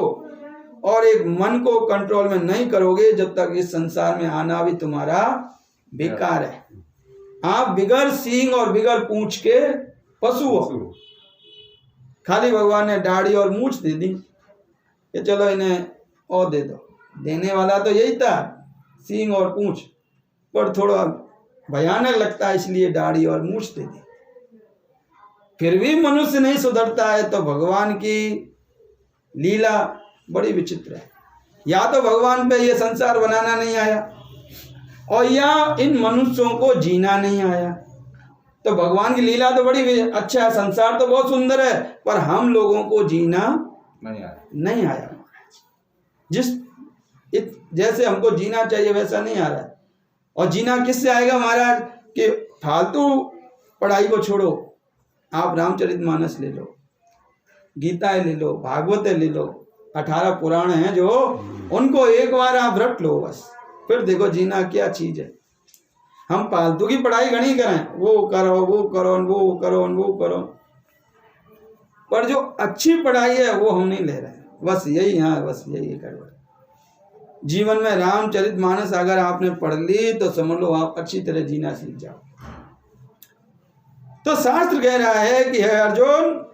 और एक मन को कंट्रोल में नहीं करोगे जब तक इस संसार में आना भी तुम्हारा बेकार है। आप बिगर सींग और बिगर पूंछ के पशु हो। खाली भगवान ने दाढ़ी और मूंछ दे दी कि चलो इन्हें और दे दो, देने वाला तो यही था सींग और पूंछ, पर थोड़ा भयानक लगता है इसलिए दाढ़ी और मूंछ दे दी। फिर भी मनुष्य नहीं सुधरता है तो भगवान की लीला बड़ी विचित्र है। या तो भगवान पे ये संसार बनाना नहीं आया और या इन मनुष्यों को जीना नहीं आया। तो भगवान की लीला तो बड़ी अच्छा है, संसार तो बहुत सुंदर है, पर हम लोगों को जीना नहीं आया। जैसे हमको जीना चाहिए वैसा नहीं आ रहा है। और जीना किससे आएगा महाराज? कि फालतू पढ़ाई को छोड़ो, आप रामचरितमानस ले लो, गीताएं ले लो, भागवतें ले लो, 18 पुराण हैं जो, उनको एक बार आप रट लो बस, फिर देखो जीना क्या चीज है। हम फालतू की पढ़ाई घनी करें, वो करो वो करो वो करो वो करो, पर जो अच्छी पढ़ाई है वो हम नहीं ले रहे हैं। बस यही, हाँ बस यही कर। जीवन में रामचरितमानस अगर आपने पढ़ ली तो समझ लो आप अच्छी तरह जीना सीख जाओ। तो शास्त्र कह रहा है कि हे अर्जुन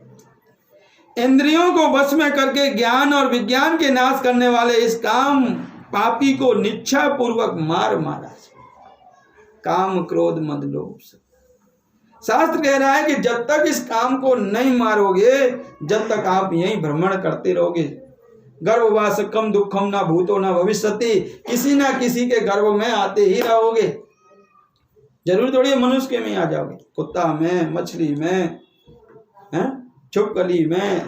इंद्रियों को वश में करके ज्ञान और विज्ञान के नाश करने वाले इस काम पापी को निच्छा पूर्वक मार मारा। काम क्रोध मद लोभ सब। शास्त्र कह रहा है कि जब तक इस काम को नहीं मारोगे, जब तक आप यही भ्रमण करते रहोगे। गर्भवासकम दुखम ना भूतो ना भविष्यति, किसी ना किसी के गर्भ में आते ही रहोगे। जरूर थोड़ी मनुष्य के में आ जाओगे, कुत्ता में, मछली में, छुपकली में,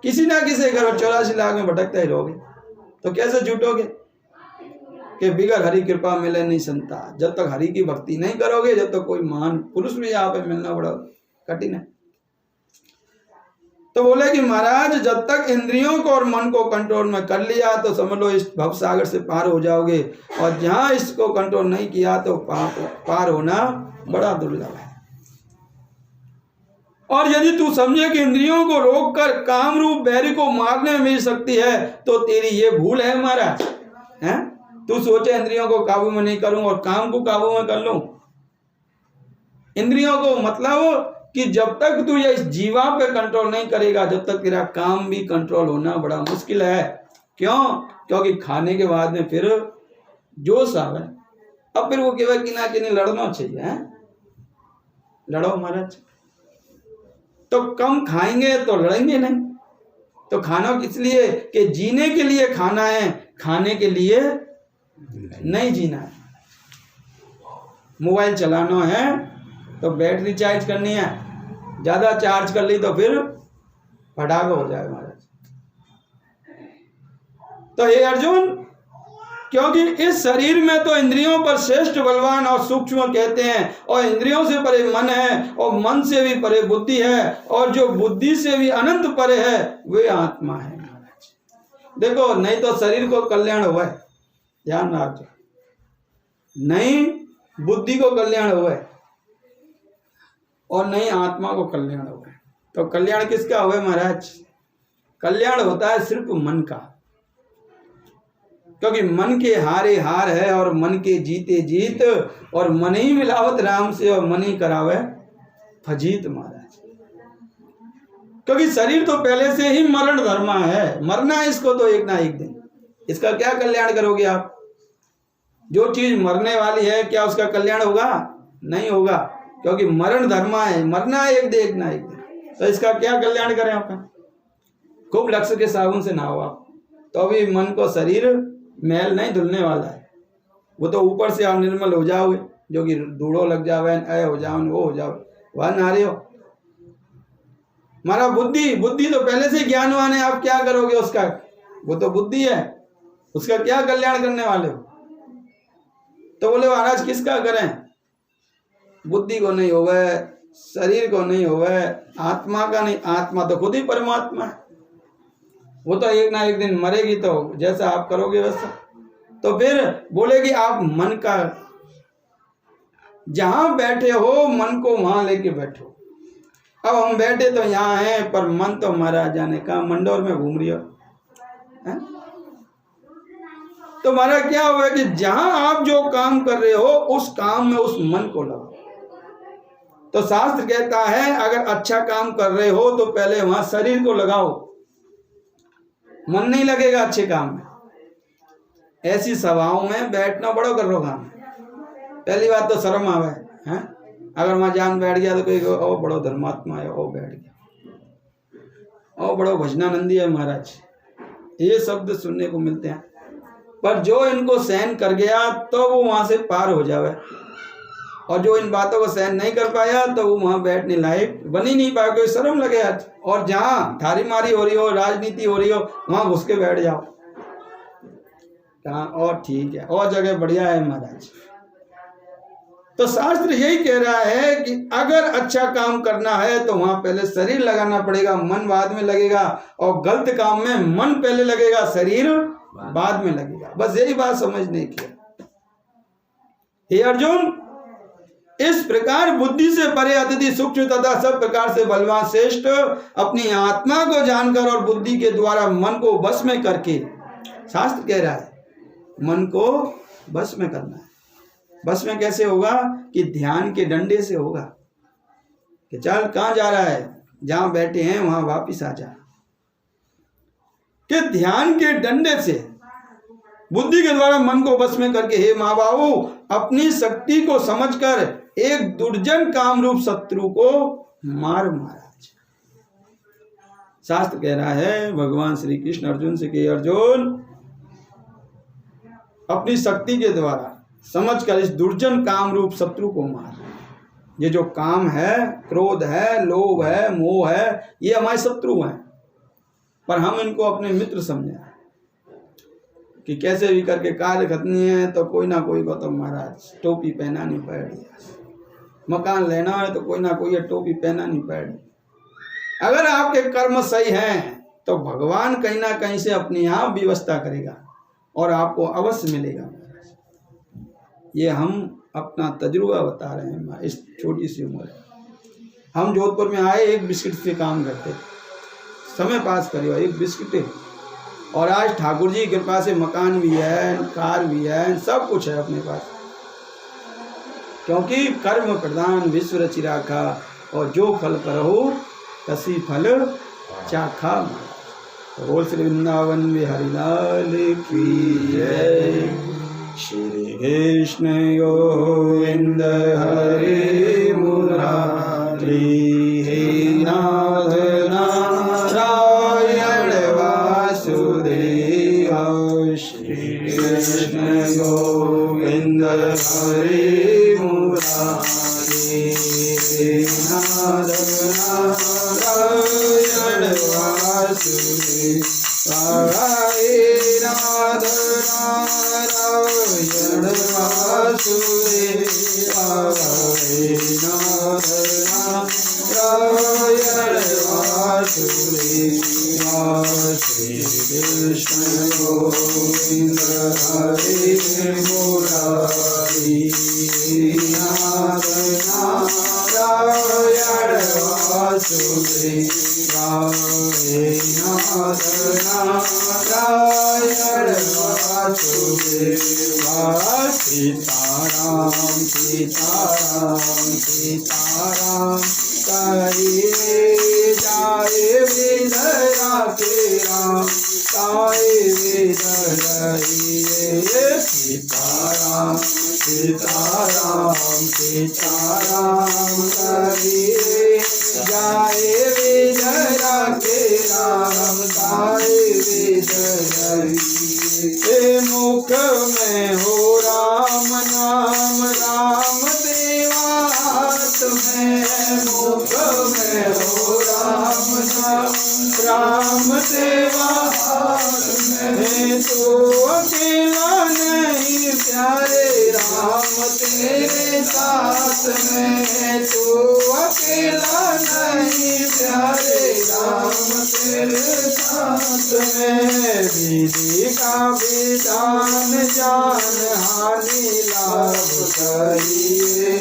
किसी ना किसी गर्भ 84 लाख में भटकते ही रहोगे। तो कैसे छूटोगे कि बिगर हरि कृपा मिले नहीं संता। जब तक हरि की भक्ति नहीं करोगे, जब तक कोई महान पुरुष भी यहाँ पे मिलना बड़ा कठिन है। तो बोले कि महाराज जब तक इंद्रियों को और मन को कंट्रोल में कर लिया तो समझ लो इस भव सागर से पार हो जाओगे, और जहां इसको कंट्रोल नहीं किया तो पार होना बड़ा दुर्लभ है। और यदि तू समझे कि इंद्रियों को रोककर काम रूप बैरी को मारने में मेरी शक्ति है, तो तेरी ये भूल है महाराज। हैं तू सोचे इंद्रियों को काबू में नहीं करूं और काम को काबू में कर लूं। इंद्रियों को मतलब कि जब तक तू ये इस जीवा पे कंट्रोल नहीं करेगा, जब तक तेरा काम भी कंट्रोल होना बड़ा मुश्किल है। क्यों? क्योंकि खाने के बाद में फिर जोश आवे, अब फिर वो केवल किना किनी लड़ना चाहिए। है लड़ो महाराज, तो कम खाएंगे तो लड़ेंगे नहीं। तो खाना किस लिए? कि जीने के लिए खाना है, खाने के लिए नहीं जीना है। मोबाइल चलाना है तो बैटरी चार्ज करनी है, ज्यादा चार्ज कर ली तो फिर फटाका हो जाए महाराज। तो हे अर्जुन, क्योंकि इस शरीर में तो इंद्रियों पर श्रेष्ठ बलवान और सूक्ष्म कहते हैं, और इंद्रियों से परे मन है, और मन से भी परे बुद्धि है, और जो बुद्धि से भी अनंत परे है वे आत्मा है महाराज। देखो, नहीं तो शरीर को कल्याण हुआ है, ध्यान रखो, नहीं बुद्धि को कल्याण हुआ है और नहीं आत्मा को कल्याण हुआ है। तो कल्याण किसका हुआ है महाराज? कल्याण होता है सिर्फ मन का, क्योंकि मन के हारे हार है और मन के जीते जीत, और मन ही मिलावत राम से और मन ही करावे फजीत महाराज। क्योंकि शरीर तो पहले से ही मरण धर्मा है, मरना है इसको तो एक ना एक दिन। इसका क्या कल्याण करोगे आप? जो चीज मरने वाली है क्या उसका कल्याण होगा? नहीं होगा, क्योंकि मरण धर्मा है, मरना है एक ना एक दिन। तो इसका क्या कल्याण करें आपका? खूब लक्ष्य के साबुन से नहाओ आप, तो अभी मन को शरीर मैल नहीं धुलने वाला है, वो तो ऊपर से आप निर्मल हो जाओगे, जो कि धूड़ो लग जावे, ऐ हो जाओ, वो हो जाओ, वह नहा रहे हो। हमारा बुद्धि तो पहले से ज्ञानवान है, आप क्या करोगे उसका? वो तो बुद्धि है, उसका क्या कल्याण करने वाले हो? तो बोले महाराज किसका करें? बुद्धि को नहीं होवे, शरीर को नहीं होवे, आत्मा का नहीं। आत्मा तो खुद ही परमात्मा है, वो तो एक ना एक दिन मरेगी, तो जैसा आप करोगे वैसा। तो फिर बोले कि आप मन का, जहां बैठे हो मन को वहां लेके बैठो। अब हम बैठे तो यहाँ हैं, पर मन तो हमारा जाने का मंडोर में घूम रही हो। तो हमारा क्या हुआ कि जहां आप जो काम कर रहे हो उस काम में उस मन को लगाओ। तो शास्त्र कहता है अगर अच्छा काम कर रहे हो तो पहले वहां शरीर को लगाओ, मन नहीं लगेगा अच्छे काम में। ऐसी सभाओं में बैठना बड़ो कर रो काम। पहली बात तो शर्म आवे है, अगर वहां जान बैठ गया तो कोई ओ बड़ो धर्मात्मा है, ओ बैठ गया, ओ बड़ो भजनानंदी है महाराज, ये शब्द सुनने को मिलते हैं। पर जो इनको सहन कर गया तो वो वहां से पार हो जावे, और जो इन बातों को सहन नहीं कर पाया तो वो वहां बैठने लायक बन ही नहीं पाया, कोई शर्म लगे आज। और जहां थारी मारी हो रही हो, राजनीति हो रही हो, वहां घुस के बैठ जाओ कहाँ, और ठीक है, और जगह बढ़िया है महाराज। तो शास्त्र यही कह रहा है कि अगर अच्छा काम करना है तो वहां पहले शरीर लगाना पड़ेगा, मन बाद में लगेगा, और गलत काम में मन पहले लगेगा, शरीर बाद में लगेगा। बस यही बात समझने की है। हे अर्जुन, इस प्रकार बुद्धि से परे अतिथि सूक्ष्म तथा सब प्रकार से बलवान श्रेष्ठ अपनी आत्मा को जानकर और बुद्धि के द्वारा मन को वश में करके, शास्त्र कह रहा है मन को वश में करना है। वश में कैसे होगा? कि ध्यान के डंडे से होगा कि चल कहां जा रहा है, जहां बैठे हैं वहां वापिस आ जा। कि ध्यान के डंडे से बुद्धि के द्वारा मन को वश में करके हे माँ बाबू अपनी शक्ति को समझकर एक दुर्जन काम रूप शत्रु को मार महाराज। शास्त्र कह रहा है भगवान श्री कृष्ण अर्जुन से कि अर्जुन अपनी शक्ति के द्वारा समझकर इस दुर्जन काम रूप शत्रु को मार। ये जो काम है, क्रोध है, लोभ है, मोह है, ये हमारे शत्रु हैं, पर हम इनको अपने मित्र समझे कि कैसे भी करके कार्य करनी है तो कोई ना कोई को तो महाराज टोपी पहनानी पड़ेगी, मकान लेना है तो कोई ना कोई टोपी पहनानी पड़ेगी। अगर आपके कर्म सही हैं तो भगवान कहीं ना कहीं से अपने आप व्यवस्था करेगा और आपको अवश्य मिलेगा महाराज। ये हम अपना तजुर्बा बता रहे हैं इस छोटी सी उम्र में। हम जोधपुर में आए, एक बिस्किट से काम करते, समय पास करिए, एक बिस्किट, और आज ठाकुर जी की कृपा से मकान भी है, कार भी है, सब कुछ है अपने पास, क्योंकि कर्म प्रधान विश्व रचि राखा और जो फल करो तसी फल चाखा। बोल श्री वृंदावन बिहारी लाल की जय। श्री कृष्ण गोविंद हरे मुरारी, हे नाथ नारायण वासुदेव। श्री कृष्ण गोविंद हरे मुरारी, हे नाथ नारायण वासुदेव। हे नाथ नारायण वासुदेव, हे नाथ नारायण वासुदेव। श्री कृष्ण गोविंद हरे मुरारी, नाथ नारायण वासुदेव, हे नाथ नारायण वासुदेव। सीताराम सीताराम सीताराम कहिए जाए विधरा के राम, ताए विधरहिए। सीताराम सीताराम सीताराम कहिए जाए विधरा के राम, ताए विधरहिए। मुख में हो राम नाम, राम देवा हाथ में, मुख में हो राम नाम, राम देवा हाथ में। तो अकेला नहीं प्यारे राम तेरे साथ में, तो अकेला नहीं प्यारे राम तेरे साथ में। विधि का विधान जान हानि लाभ कहिए,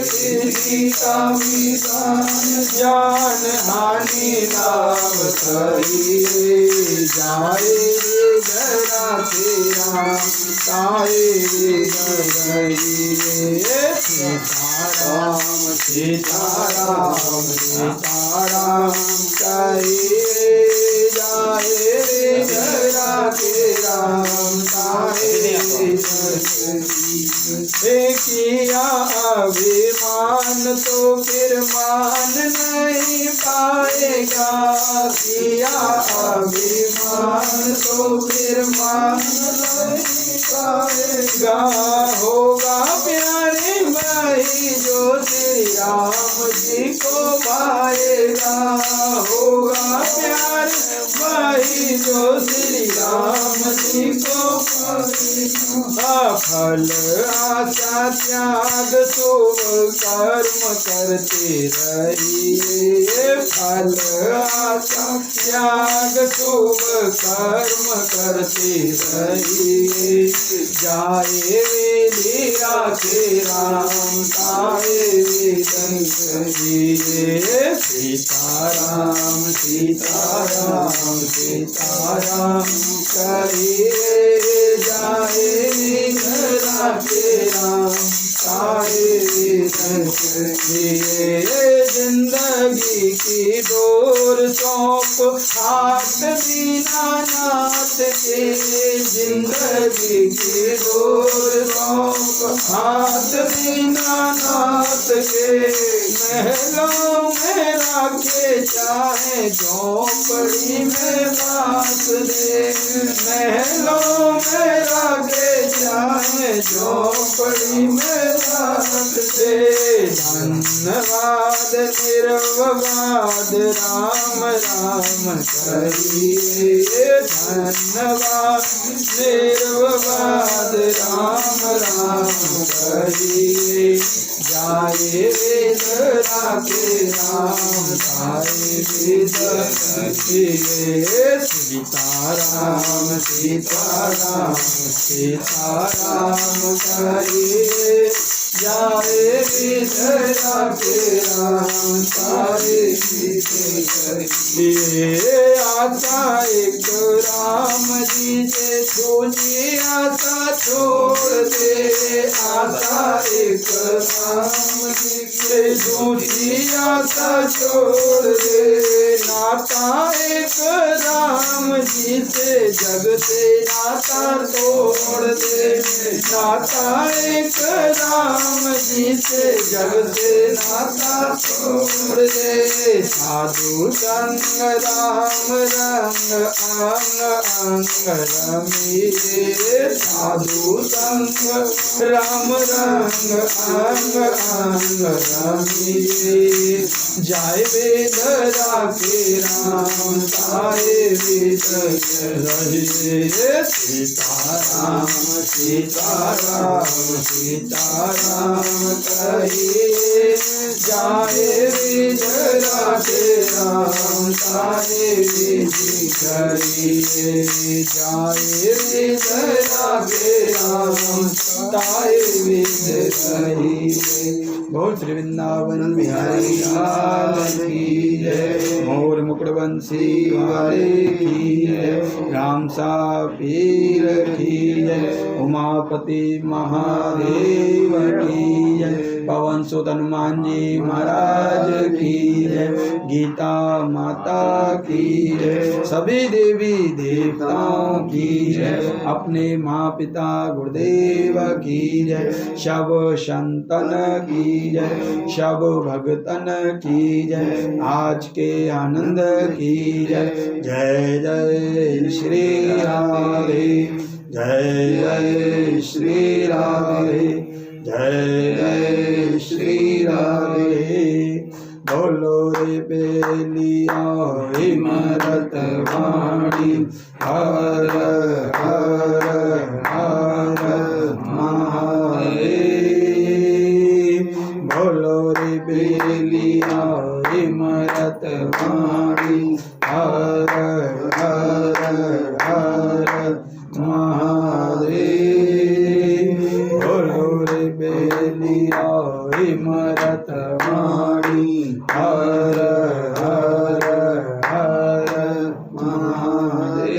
विधि का विधान जान हानि लाभ कहिए। जाए विधरा के राम, ताए विधरहिए। सीताराम सीताराम सीताराम कहिए जाए विधरा के राम, ताए विधरहिए। किया अभिमान तो फिर मान नहीं पाएगा, किया अभिमान तो फिर मान नहीं पाएगा। होगा प्यारे भाई जो श्री राम जी को पाएगा, होगा प्यारे भाई जो श्री राम जी को पाएगा। फल आशा त्याग शुभ कर्म करते रहिए, फल आशा त्याग शुभ कर्म करते रहिए। जाए विधरा के राम, ताए विधरहिए। सीताराम सीताराम सीताराम कहिए जाए विधरा के राम, तारे ये जिंदगी की डोर सौंप हाथ बिना नाथ के, जिंदगी की डोर सौंप हाथ बिना नाथ के, महलों में रखे चाहे झोंपड़ी में बास दे, महलों में रखे चाहे झोंपड़ी में बास दे। धन्यवाद निर्विवाद राम राम करिए, धन्यवाद निर्विवाद राम राम करिए, जाए वेद राखे राम जाए वेद रखिए, सीताराम सीताराम सीताराम करिए, जाए वेद राखे राम जाए वेद रखिए। आशा एक राम जी से दूसरी आशा छोड़ दे, आशा एक राम जी से दूसरी आशा छोड़ दे, नाता एक राम जी से जग से नाता तोड़ दे, नाता एक राम जी से जग से नाता तोड़ दे। साधु संग राम रंग अंग अंग रमिए, साधु संग राम रंग अंग अंग रमिए, जाए वेद राखे राम जाए वेद रहिए, सीताराम सीताराम सीताराम कहिए, जाए वेद राखे राम जाए वेद करिए, जाए वेद राखे राम जाए वेद करिए। बोल श्री वृंदावन बिहारी लाल की जय, मोर मुकुट बंसी वाले की जय, राम सा पीर की जय, उमापति महादेव की जय, पवन सुत हनुमान जी महाराज की जय, गीता माता की जय, सभी देवी देवताओं की जय, अपने माँ पिता गुरुदेव की जय, सब संतन की जय, सब भगतन की जय, आज के आनंद की जय। जय जय श्री राधे, जय जय श्री राधे, जय जय श्री राधे। बोलो रे बेलिया इमरत वाणी, हर हर हर महादेव। बोलो रे बेलिया इमरत वाणी, हर हर हर महादेव। बोलो रे बेलिया इमरत वाणी, हर हर हर महादेव।